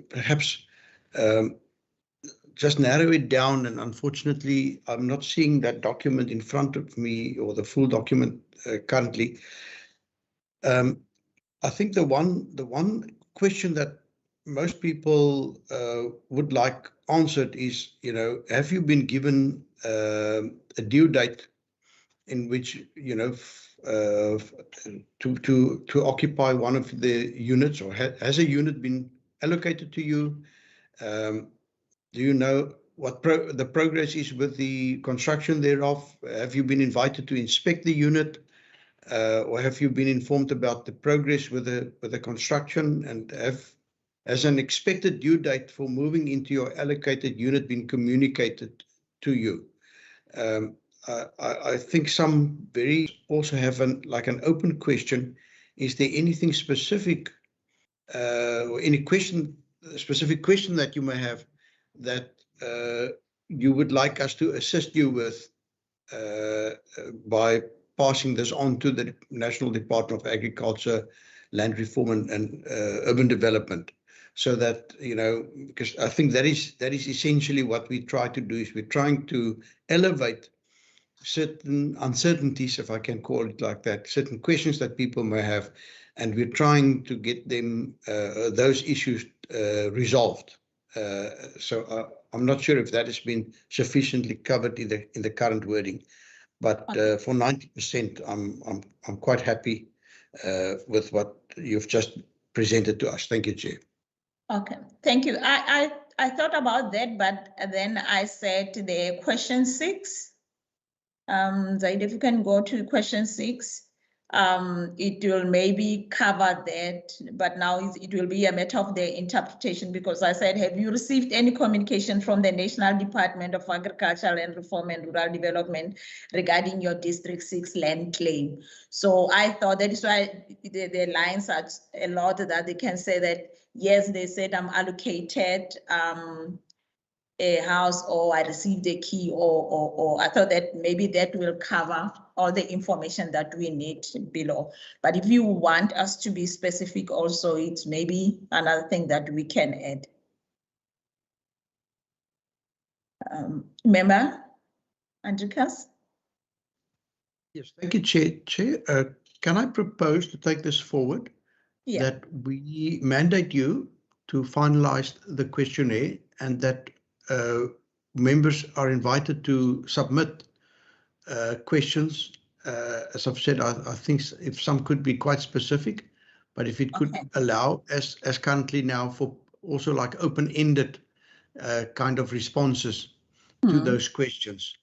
perhaps just narrow it down, and unfortunately I'm not seeing that document in front of me, or the full document currently. I think the one question that most people would like answered is, have you been given a due date in which, to occupy one of the units, or has a unit been allocated to you? Do you know what the progress is with the construction thereof? Have you been invited to inspect the unit? Or have you been informed about the progress with the construction? And has an expected due date for moving into your allocated unit been communicated to you? I think some also have an open question. Is there anything specific or any specific question that you may have that you would like us to assist you with by passing this on to the National Department of Agriculture, Land Reform and Urban Development, so that, because I think that is essentially what we try to do, is we're trying to elevate certain uncertainties, if I can call it like that, certain questions that people may have, and we're trying to get them those issues resolved. So I'm not sure if that has been sufficiently covered in the current wording, but for 90%, I'm quite happy with what you've just presented to us. Thank you, Chair. Okay, thank you. I thought about that, but then I said the question 6. Zaid, if you can go to question 6, it will maybe cover that, but now it will be a matter of the interpretation, because I said, have you received any communication from the National Department of Agriculture, Land Reform and Rural Development regarding your District 6 land claim? So I thought that is why the lines are a lot that they can say that, yes, they said I'm allocated a house, or I received a key, or I thought that maybe that will cover all the information that we need below. But if you want us to be specific also, it's maybe another thing that we can add. Member Andrikas? Yes, thank you, Chair. Chair, can I propose to take this forward? Yeah. That we mandate you to finalize the questionnaire, and that members are invited to submit questions as I've said, I think if some could be quite specific, but if it could allow, as currently now, for also like open-ended kind of responses to those questions,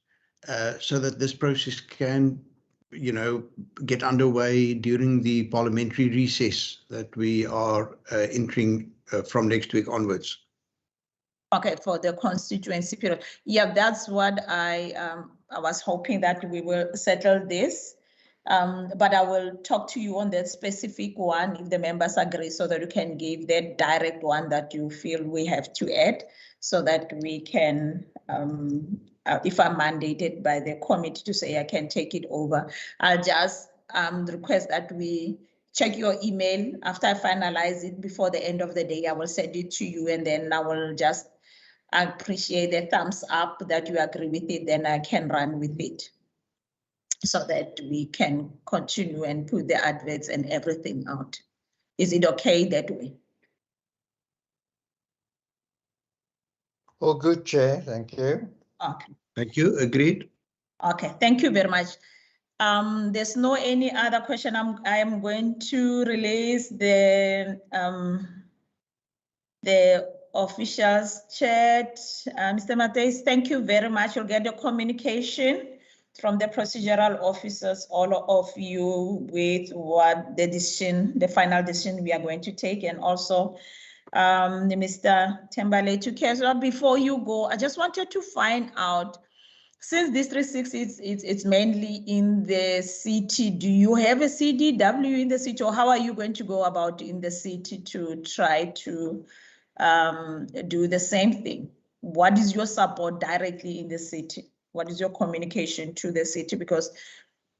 so that this process can, get underway during the parliamentary recess that we are entering from next week onwards. Okay, for the constituency period. Yeah, that's what I was hoping that we will settle this. But I will talk to you on that specific one if the members agree, so that you can give that direct one that you feel we have to add, so that we can, if I'm mandated by the committee to say I can take it over, I'll just request that we check your email after I finalize it before the end of the day. I will send it to you, and then I will just appreciate the thumbs up that you agree with it, then I can run with it, so that we can continue and put the adverts and everything out. Is it okay that way? All good, Chair. Thank you. Okay. Thank you. Agreed. Okay. Thank you very much. There's no any other question. I am going to release the officials chat. Mr. Matheus, thank you very much. You'll get the communication from the procedural officers, all of you, with what the decision, the final decision we are going to take, and also Mr. Tembale to care. So before you go, I just wanted to find out, since District 6 it's mainly in the city, do you have a CDW in the city, or how are you going to go about in the city to try to do the same thing? What is your support directly in the city? What is your communication to the city? Because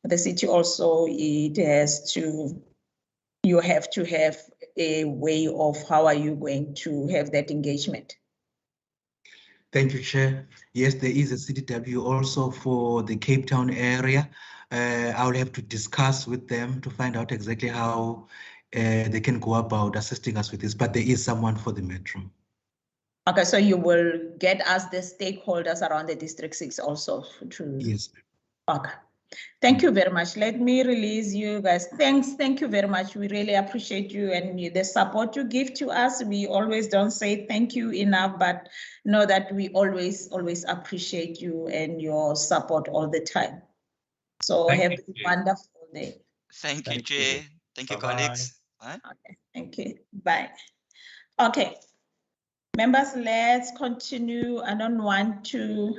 the city also, it has to, you have to have a way of how are you going to have that engagement? Thank you, Chair. Yes, there is a CDW also for the Cape Town area. I will have to discuss with them to find out exactly how they can go about assisting us with this, but there is someone for the Metro. Okay, so you will get us the stakeholders around the District 6 also to. Yes. Okay. Thank you very much. Let me release you guys. Thank you very much. We really appreciate you and the support you give to us. We always don't say thank you enough, but know that we always appreciate you and your support all the time. So have a wonderful day. Thank you, Chair. Thank you, colleagues. Bye. Okay, thank you. Bye. Okay. Members, let's continue. I don't want to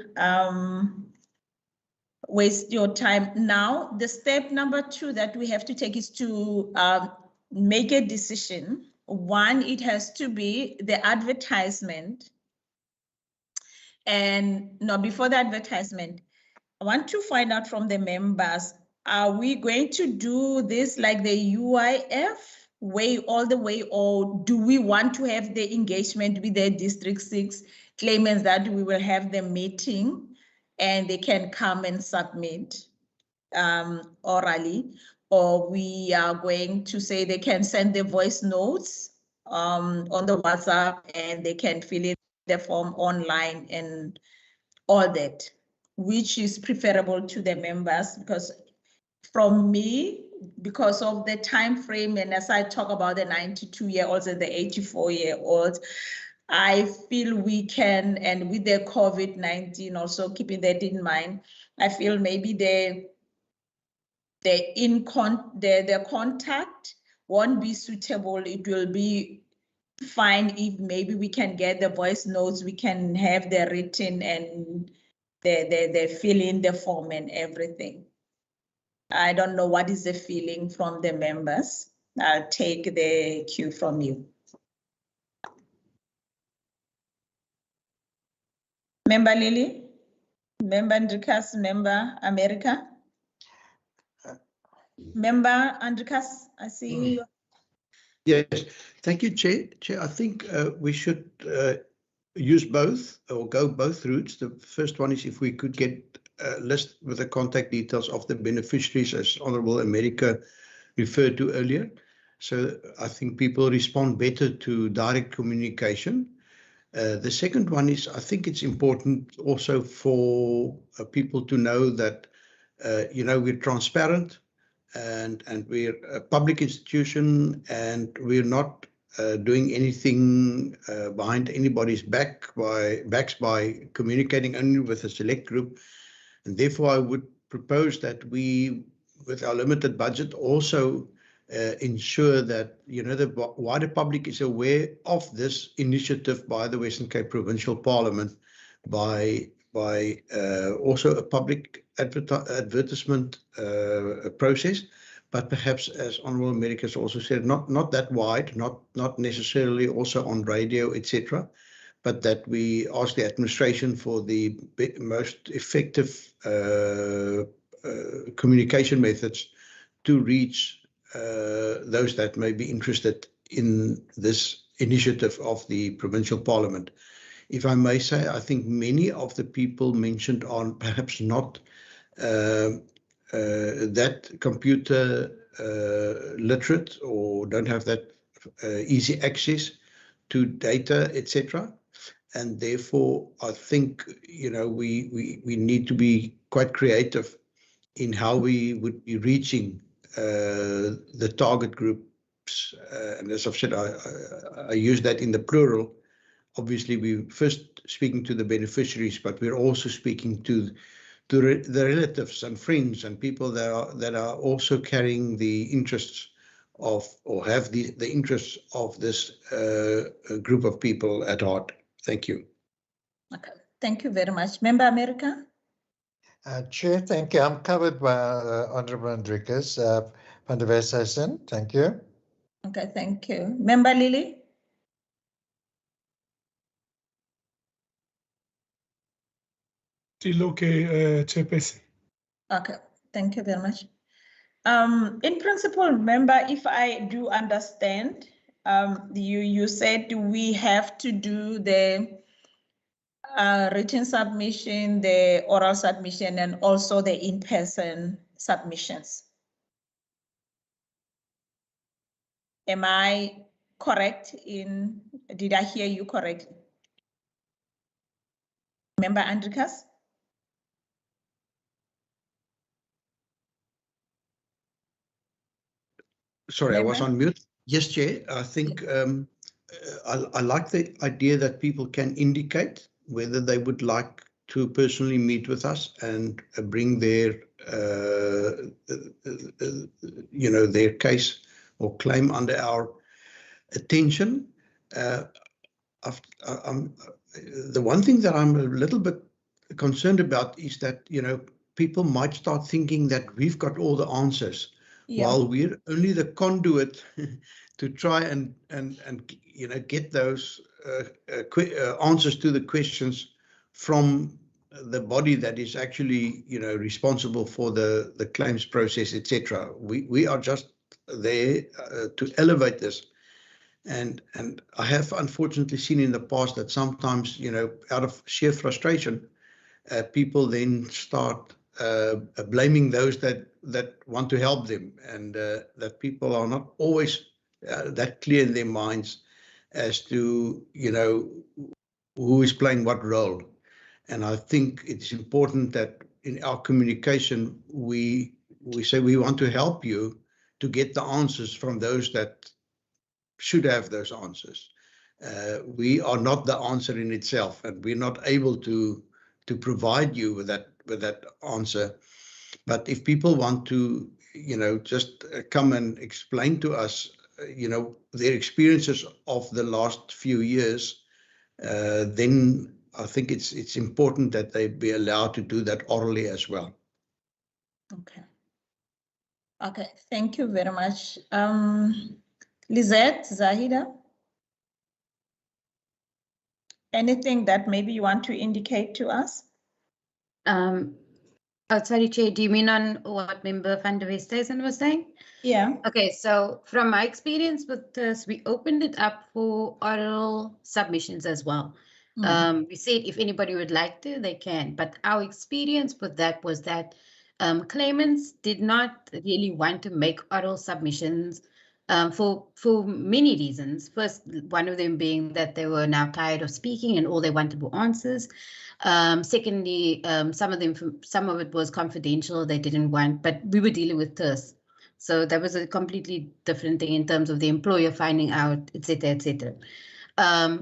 waste your time now. The step number 2 that we have to take is to make a decision. One, it has to be the advertisement. And no, before the advertisement, I want to find out from the members, are we going to do this like the UIF way all the way, or do we want to have the engagement with the District 6 claimants that we will have the meeting and they can come and submit orally, or we are going to say they can send the voice notes on the WhatsApp and they can fill in the form online and all that, which is preferable to the members? Because from me, because of the time frame, and as I talk about the 92-year-olds and the 84-year-olds, I feel we can, and with the COVID-19 also keeping that in mind, I feel maybe the contact won't be suitable. It will be fine if maybe we can get the voice notes, we can have the written and they fill in the form and everything. I don't know what is the feeling from the members. I'll take the cue from you. Member Lily, Member Andrikas, Member America. Member Andrikas, I see you. Yes, thank you, Chair. Chair, I think we should use both or go both routes. The first one is if we could get a list with the contact details of the beneficiaries, as Honourable America referred to earlier. So I think people respond better to direct communication. The second one is, I think it's important also for people to know that we're transparent and we're a public institution, and we're not doing anything behind anybody's backs by communicating only with a select group. And therefore, I would propose that we, with our limited budget, also ensure that the wider public is aware of this initiative by the Western Cape Provincial Parliament, by also a public advertisement process, but perhaps, as Honourable America has also said, not that wide, not necessarily also on radio, etc., but that we ask the administration for the most effective communication methods to reach those that may be interested in this initiative of the Provincial Parliament. If I may say, I think many of the people mentioned are perhaps not that computer literate, or don't have that easy access to data, etc. And therefore, I think we need to be quite creative in how we would be reaching the target groups. And as I've said, I use that in the plural. Obviously, we're first speaking to the beneficiaries, but we're also speaking to the relatives and friends and people that are also carrying the interests of, or have the interests of this group of people at heart. Thank you. Okay, thank you very much. Member America? Chair, thank you. I'm covered by Honourable Enriquez. Van der Westhuizen, thank you. Okay, thank you. Member Lily? Still okay, Chairperson. Okay, thank you very much. In principle, member, if I do understand, you said we have to do the written submission, the oral submission, and also the in-person submissions. Am I correct did I hear you correct? Member Andrikas? Sorry, I was on mute. Yes, Chair. I think I like the idea that people can indicate whether they would like to personally meet with us and bring their, their case or claim under our attention. The one thing that I'm a little bit concerned about is that, people might start thinking that we've got all the answers. Yeah. While we're only the conduit to try and get those answers to the questions from the body that is actually responsible for the claims process, etc. We are just there to elevate this, and I have unfortunately seen in the past that sometimes out of sheer frustration, people then start blaming those that want to help them, and that people are not always that clear in their minds as to who is playing what role. And I think it's important that in our communication we say we want to help you to get the answers from those that should have those answers. We are not the answer in itself, and we're not able to provide you with that answer. But if people want to, just come and explain to us, their experiences of the last few years, then I think it's important that they be allowed to do that orally as well. Okay. Okay, thank you very much. Lizette, Zahida? Anything that maybe you want to indicate to us? Sorry, Chair, do you mean on what Member Van der Westhuizen was saying? Yeah. Okay, so from my experience with this, we opened it up for oral submissions as well. We said if anybody would like to, they can. But our experience with that was that claimants did not really want to make oral submissions for many reasons. First, one of them being that they were now tired of speaking and all they wanted were answers. Secondly, some of it was confidential. They didn't want, but we were dealing with TERS. So that was a completely different thing in terms of the employer finding out, etc., etc.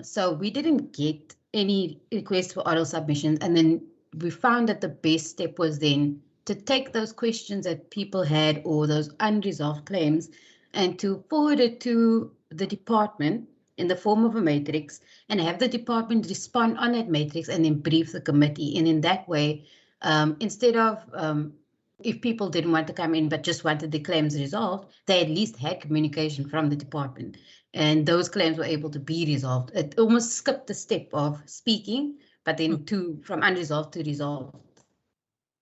So we didn't get any requests for oral submissions. And then we found that the best step was then to take those questions that people had or those unresolved claims and to forward it to the department in the form of a matrix and have the department respond on that matrix and then brief the committee. And in that way, instead of if people didn't want to come in but just wanted the claims resolved, they at least had communication from the department and those claims were able to be resolved. It almost skipped the step of speaking, but then from unresolved to resolved.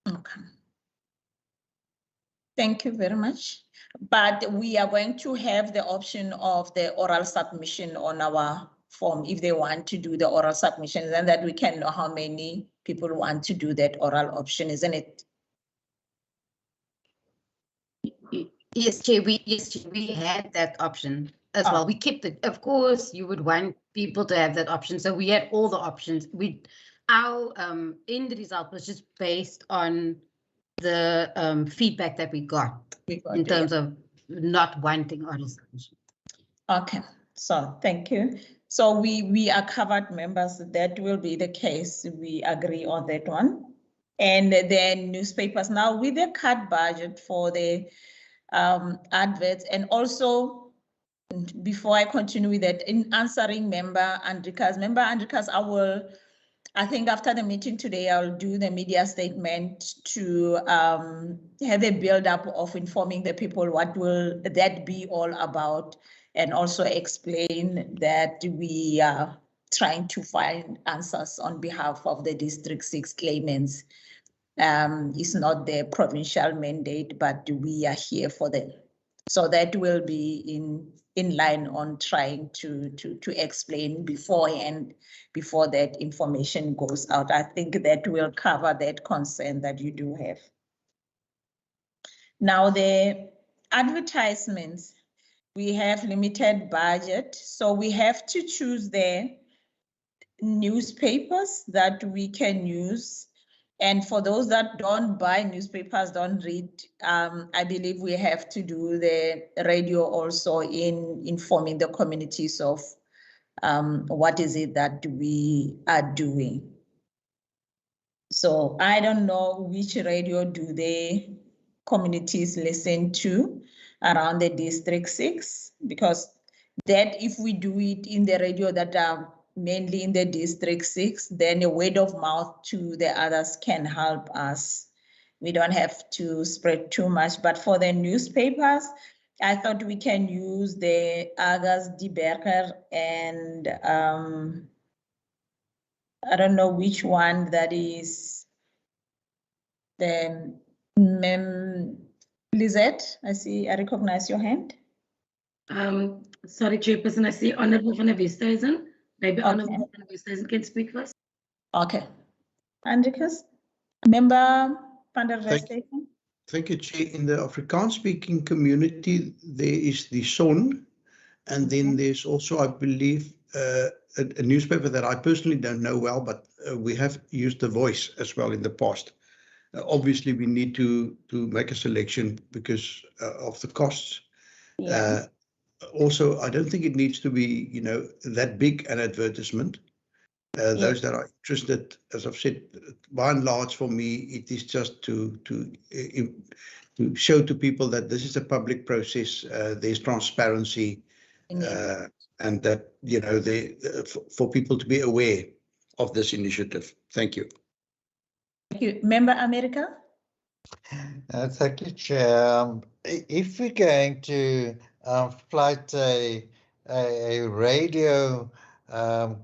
Okay. Thank you very much. But we are going to have the option of the oral submission on our form if they want to do the oral submissions, and that we can know how many people want to do that oral option, isn't it? Yes, Chair, we had that option as well. We kept it. Of course, you would want people to have that option. So we had all the options. Our end result was just based on the feedback that we got in terms of not wanting oral submission. Okay, so thank you. So we are covered, members. That will be the case. We agree on that one. And then newspapers now with the cut budget for the adverts, and also before I continue with that, in answering member Andrika's, I think after the meeting today, I'll do the media statement to have a build-up of informing the people what will that be all about, and also explain that we are trying to find answers on behalf of the District 6 claimants. It's not the provincial mandate, but we are here for them. So that will be in line on trying to explain beforehand, before that information goes out. I think that will cover that concern that you do have. Now the advertisements, we have limited budget, so we have to choose the newspapers that we can use. And for those that don't buy newspapers, don't read, I believe we have to do the radio also in informing the communities of what is it that we are doing. So I don't know which radio do the communities listen to around the District 6, because that if we do it in the radio that are mainly in the District 6, then a word of mouth to the others can help us. We don't have to spread too much, but for the newspapers, I thought we can use the Argus, Die Burger, and I don't know which one that is. The Lizette, I recognize your hand. Sorry, Chairperson, I see Honorable van der Westhuizen. Maybe Honorable van der Westhuizen can speak first. Okay. Andricus, Member van der Westhuizen. Thank you, Chair. In the Afrikaans-speaking community, there is the Son, and then there's also, I believe, a newspaper that I personally don't know well, but we have used The Voice as well in the past. Obviously, we need to make a selection because of the costs. Yeah. Also, I don't think it needs to be, that big an advertisement. Those that are interested, as I've said, by and large, for me, it is just to show to people that this is a public process. There's transparency, and that for people to be aware of this initiative. Thank you. Thank you, Member America. Thank you, Chair. If we're going to flight a radio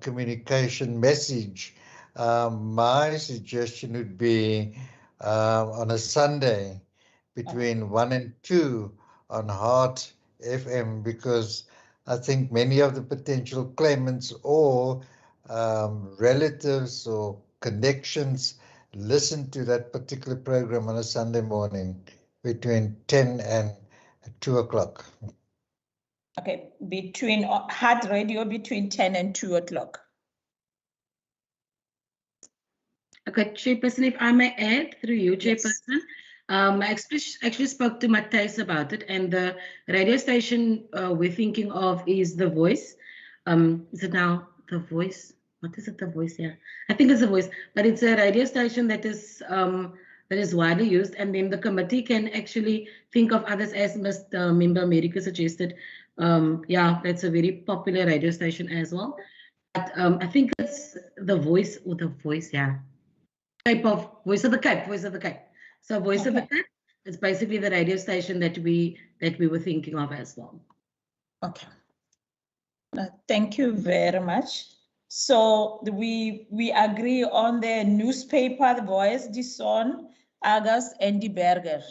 communication message, my suggestion would be on a Sunday between 1 and 2 on Heart FM, because I think many of the potential claimants or relatives or connections listen to that particular program on a Sunday morning between 10 and 2 o'clock. Okay, between heart radio between 10 and 2 o'clock. Okay, Chairperson, if I may add through you, Yes. Chairperson, I actually spoke to Matthijs about it, and the radio station we're thinking of is The Voice. Is it now The Voice? What is it, The Voice? Yeah, I think it's The Voice, but it's a radio station that is widely used, and then the committee can actually think of others, as Mr. Member America suggested. Yeah, that's a very popular radio station as well. But I think it's The Voice or The Voice, yeah. Type of Voice of the Cape, Voice of the Cape. So Voice of the Cape is basically the radio station that we were thinking of as well. Okay. Thank you very much. So we agree on the newspaper, The Voice, Die Son, Argus, and Die Burger.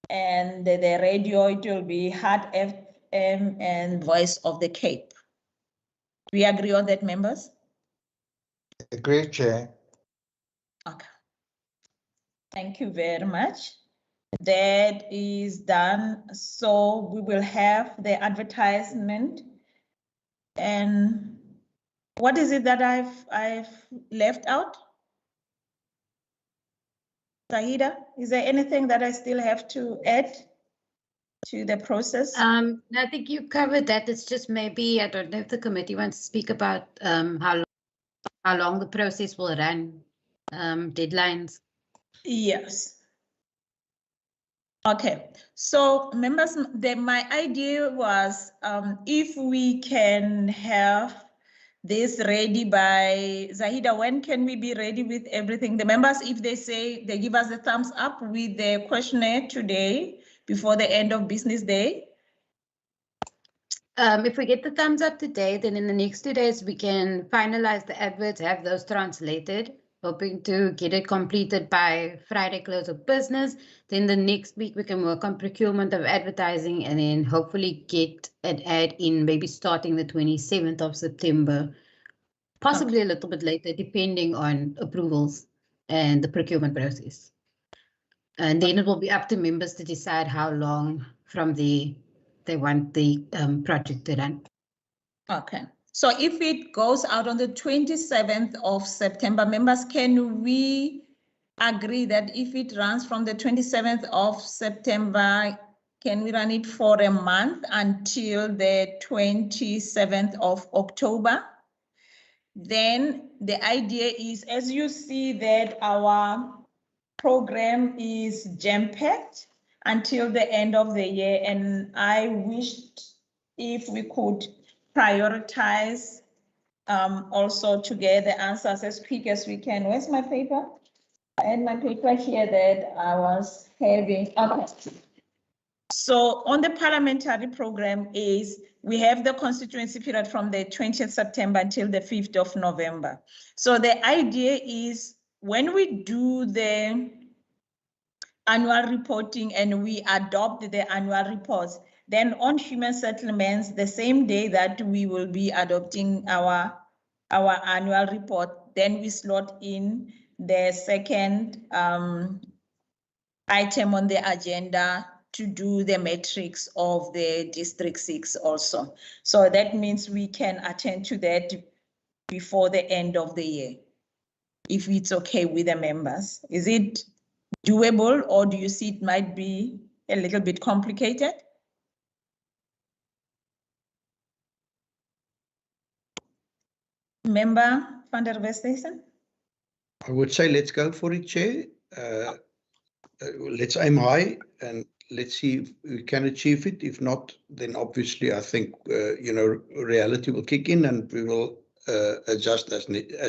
And the radio, it will be Heart FM and Voice of the Cape. We agree on that, members? Great, Chair. Okay. Thank you very much. That is done. So we will have the advertisement. And what is it that I've left out? Zahida, is there anything that I still have to add to the process? I think you covered that. It's just maybe, I don't know if the committee wants to speak about how long the process will run, deadlines. Yes. Okay, so members, my idea was if we can have this ready by Zahida, when can we be ready with everything? The members, if they say they give us a thumbs up with the questionnaire today before the end of business day. If we get the thumbs up today, then in the next 2 days, we can finalize the adverts, have those translated, hoping to get it completed by Friday close of business. Then the next week, we can work on procurement of advertising and then hopefully get an ad in maybe starting the 27th of September, possibly a little bit later, depending on approvals and the procurement process. And then it will be up to members to decide how long from they want the project to run. Okay, so if it goes out on the 27th of September, members, can we agree that if it runs from the 27th of September, can we run it for a month until the 27th of October? Then the idea is, as you see that our program is jam-packed until the end of the year, and I wished if we could prioritize also to get the answers as quick as we can. Where's my paper? I had my paper here that I was having. Okay. So on the parliamentary program is we have the constituency period from the 20th September until the 5th of November. So the idea is when we do the annual reporting and we adopt the annual reports, then on human settlements, the same day that we will be adopting our annual report, then we slot in the second item on the agenda to do the metrics of the District 6 also. So that means we can attend to that before the end of the year, if it's okay with the members. Is it doable, or do you see it might be a little bit complicated? Member van der Westhuizen? I would say let's go for it, Chair. Let's aim high and let's see if we can achieve it. If not, then obviously I think, reality will kick in and we will adjust as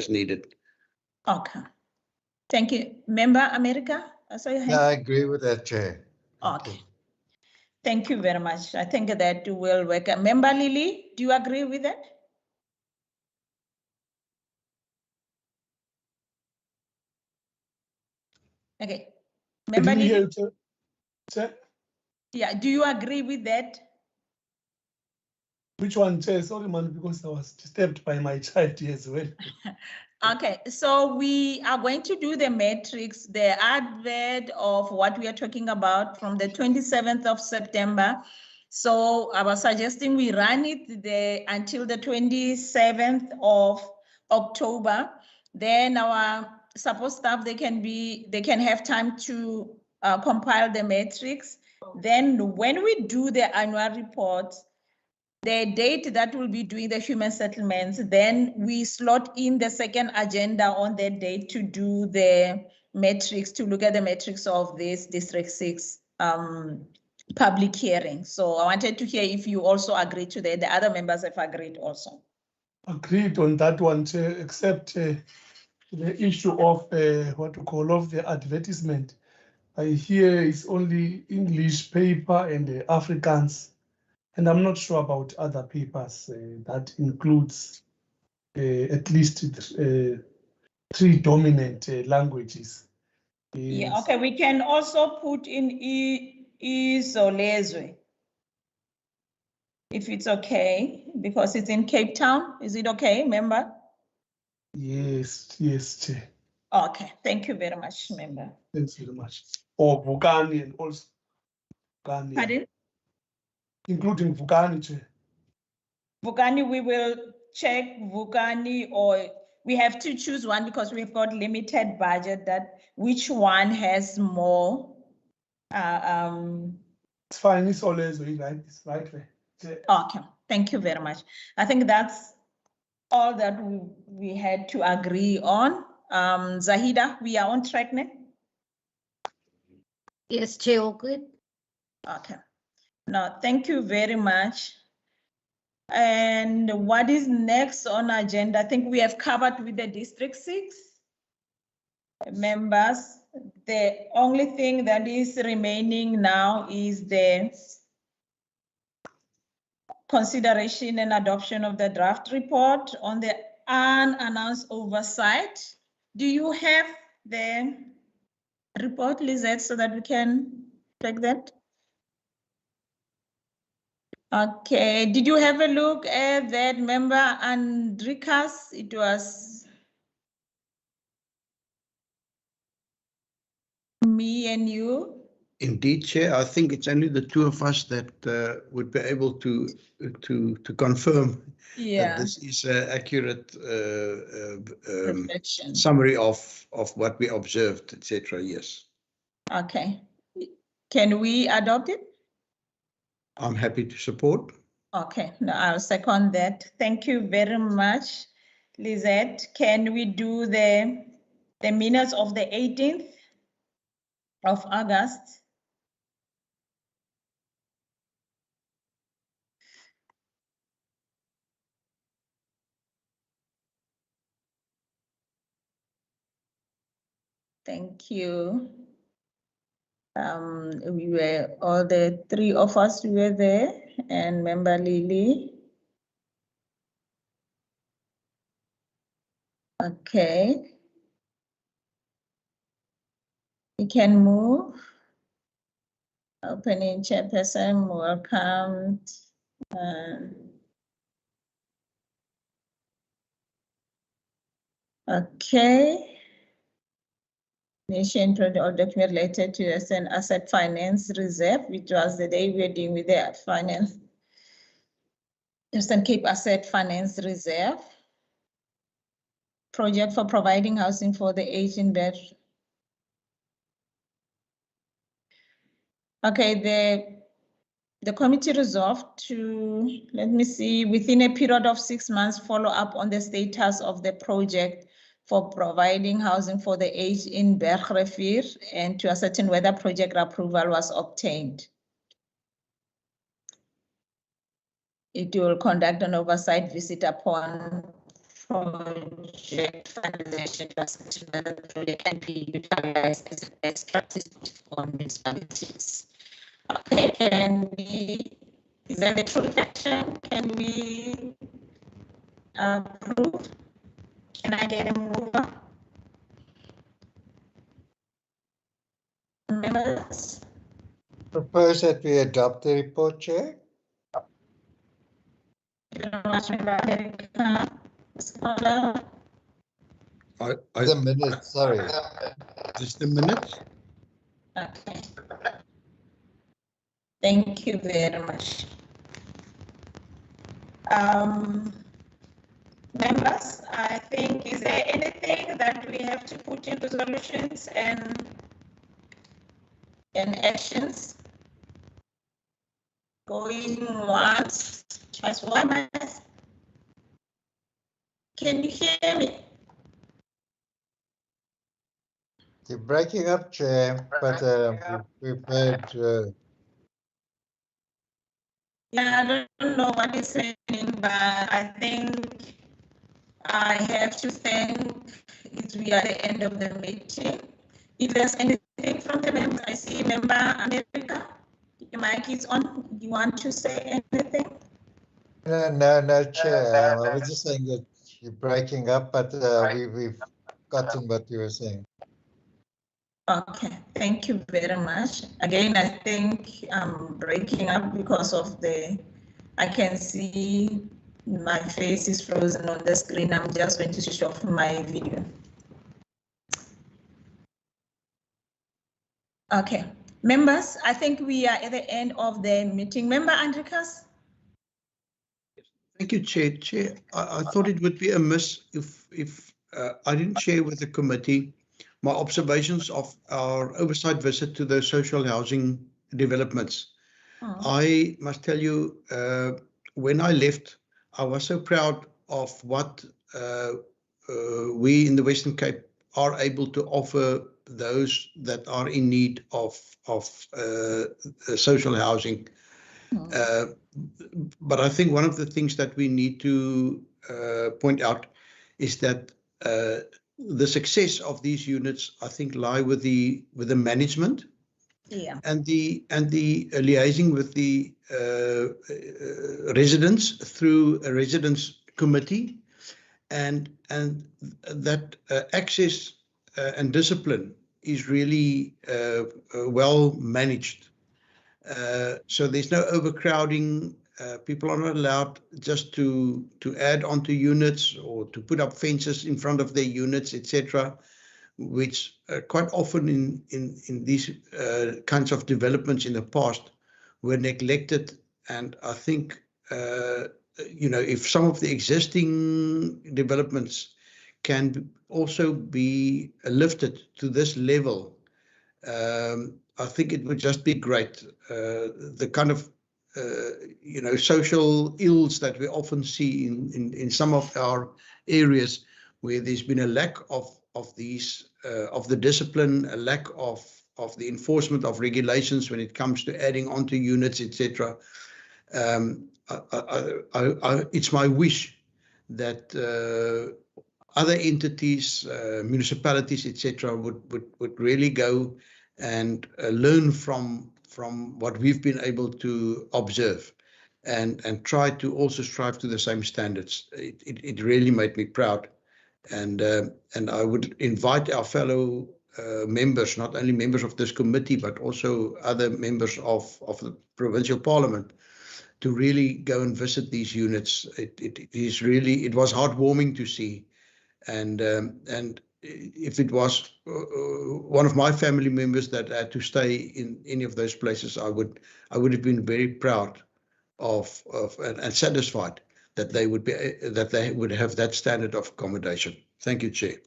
needed. Okay. Thank you. Member America? I saw your hand. No, I agree with that, Chair. Okay. Thank you very much. I think that will work. Member Lily, do you agree with that? Okay. Member Lily? Chair? Yeah, do you agree with that? Which one, Chair? Sorry, man, because I was disturbed by my child here as well. Okay, so we are going to do the matrix, the advert of what we are talking about from the 27th of September. So I was suggesting we run it until the 27th of October. Then our support staff, they can have time to compile the matrix. Then when we do the annual report, the date that we'll be doing the human settlements, then we slot in the second agenda on that date to do the metrics, to look at the metrics of this District 6 public hearing. So I wanted to hear if you also agree to that. The other members have agreed also. Agreed on that one, Chair, except the issue of what we call of the advertisement. I hear it's only English paper and Afrikaans. And I'm not sure about other papers that includes at least 3 dominant languages. Yeah, okay, we can also put in Izolezwe, if it's okay, because it's in Cape Town. Is it okay, member? Yes, Chair. Okay, thank you very much, member. Thanks very much. Or Vukani and also Vukani. Pardon? Including Vukani, Chair. Vukani, we will check Vukani, or we have to choose one because we've got limited budget, that which one has more. It's fine, it's always right. It's right there. Okay, thank you very much. I think that's all that we had to agree on. Zahida, we are on track now? Yes, Chair, all good. Okay. No, thank you very much. And what is next on agenda? I think we have covered with the District 6 members. The only thing that is remaining now is the consideration and adoption of the draft report on the unannounced oversight. Do you have the report, Lizette, so that we can take that? Okay, did you have a look at that, member Andrikas? It was me and you. Indeed, Chair. I think it's only the two of us that would be able to confirm that this is an accurate summary of what we observed, etc. Yes. Okay. Can we adopt it? I'm happy to support. Okay, no, I'll second that. Thank you very much, Lizette. Can we do the minutes of the 18th of August? Thank you. We were, all the three of us were there, and member Lily. Okay. We can move. Opening chairperson, welcome. Okay. Nation or document related to an asset finance reserve, which was the day we were dealing with the finance. Eastern Cape Asset Finance Reserve. Project for providing housing for the aged in bed. Okay, the committee resolved to, let me see, within a period of 6 months, follow up on the status of the project for providing housing for the aged in Bergrivier and to ascertain whether project approval was obtained. It will conduct an oversight visit upon project finalization to ascertain whether the project can be utilized as a best practice for municipalities. Okay, is that the true action? Can we approve? Can I get a mover? Members? Propose that we adopt the report, Chair. The minutes, sorry. Just the minutes. Okay. Thank you very much. Members, I think, is there anything that we have to put in resolutions and actions? Going once, twice, once. Can you hear me? You're breaking up, Chair, but we've heard. Yeah, I don't know what is happening, but I think I have to thank it. We are at the end of the meeting. If there's anything from the members, I see Member America. Your mic is on. You want to say anything? No, Chair. I was just saying that you're breaking up, but we've gotten what you were saying. Okay, thank you very much. Again, I think I'm breaking up because of I can see my face is frozen on the screen. I'm just going to switch off my video. Okay, members, I think we are at the end of the meeting. Member Andrikas? Thank you, Chair. Chair, I thought it would be amiss if I didn't share with the committee my observations of our oversight visit to the social housing developments. I must tell you, when I left, I was so proud of what we in the Western Cape are able to offer those that are in need of social housing. But I think one of the things that we need to point out is that the success of these units, I think, lie with the management, and the liaising with the residents through a residents committee, and that access and discipline is really well managed. So there's no overcrowding. People are not allowed just to add onto units or to put up fences in front of their units, etc., which quite often in these kinds of developments in the past were neglected. And I think, if some of the existing developments can also be lifted to this level, I think it would just be great. The kind of social ills that we often see in some of our areas where there's been a lack of these of the discipline, a lack of the enforcement of regulations when it comes to adding onto units, etc. It's my wish that other entities, municipalities, etc., would really go and learn from what we've been able to observe, and try to also strive to the same standards. It really made me proud, and I would invite our fellow members, not only members of this committee, but also other members of the Provincial Parliament, to really go and visit these units. It was heartwarming to see, and if it was one of my family members that had to stay in any of those places, I would have been very proud of and satisfied that they would have that standard of accommodation. Thank you, Chair.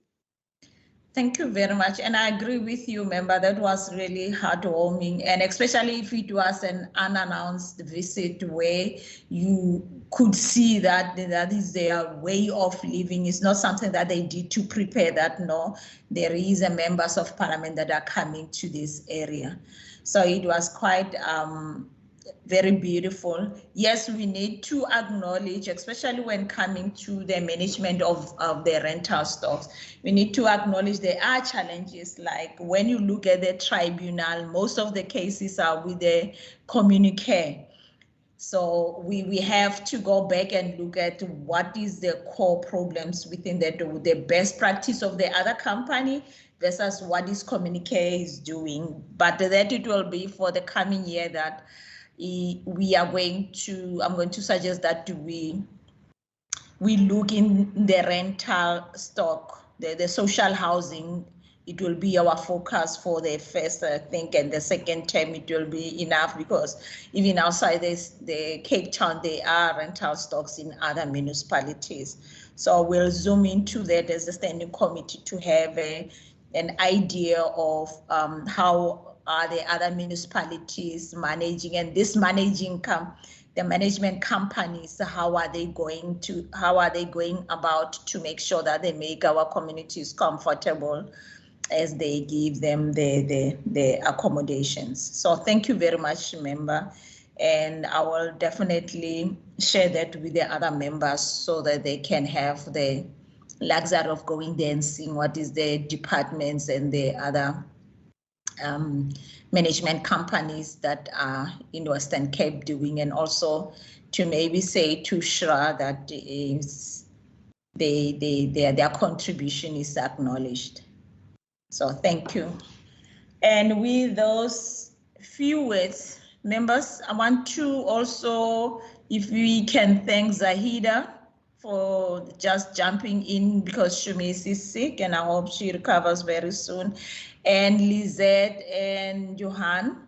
Thank you very much. And I agree with you, member. That was really heartwarming. And especially if it was an unannounced visit where you could see that is their way of living. It's not something that they did to prepare that. No, there is a members of parliament that are coming to this area. So it was quite very beautiful. Yes, we need to acknowledge, especially when coming to the management of the rental stocks, we need to acknowledge there are challenges. Like when you look at the tribunal, most of the cases are with the communique. So we have to go back and look at what is the core problems within the best practice of the other company versus what is communique is doing. But that it will be for the coming year that we are going to, I'm going to suggest that we look in the rental stock the social housing, it will be our focus for the first, I think, and the second term it will be enough, because even outside the Cape Town, there are rental stocks in other municipalities. So we'll zoom into that as a standing committee to have an idea of how are the other municipalities managing, and this the management companies, how are they going about to make sure that they make our communities comfortable as they give them the accommodations. So thank you very much, member. And I will definitely share that with the other members so that they can have the luxury of going there and seeing what is the departments and the other management companies that are in Western Cape doing, and also to maybe say to Shra that their contribution is acknowledged. So thank you. And with those few words, members, I want to also, if we can thank Zahida for just jumping in, because Shumis is sick and I hope she recovers very soon, and Lizette and Johan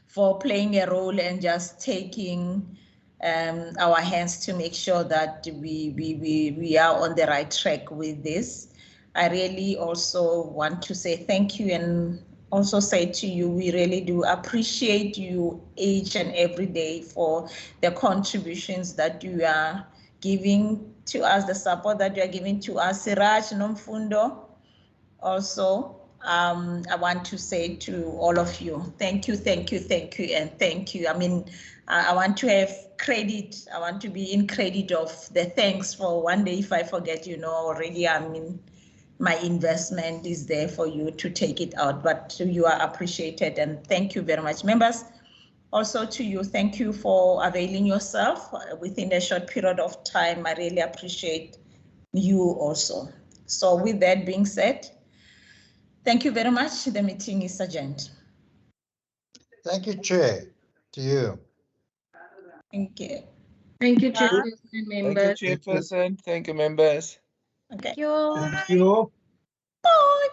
for playing a role and just taking our hands to make sure that we are on the right track with this. I really also want to say thank you, and also say to you, we really do appreciate you each and every day for the contributions that you are giving to us, the support that you are giving to us. Siraj Nomfundo, also, I want to say to all of you, thank you, thank you, thank you, and thank you. I mean, I want to have credit. I want to be in credit of the thanks for one day. If I forget, you know, already, I mean, my investment is there for you to take it out, but you are appreciated, and thank you very much. Members, also to you, thank you for availing yourself within a short period of time. I really appreciate you also. So with that being said, thank you very much. The meeting is adjourned. Thank you, Chair. To you. Thank you. Thank you, Chairperson, members. Thank you, Chairperson. Thank you, members. Okay. Thank you. Thank you. Bye.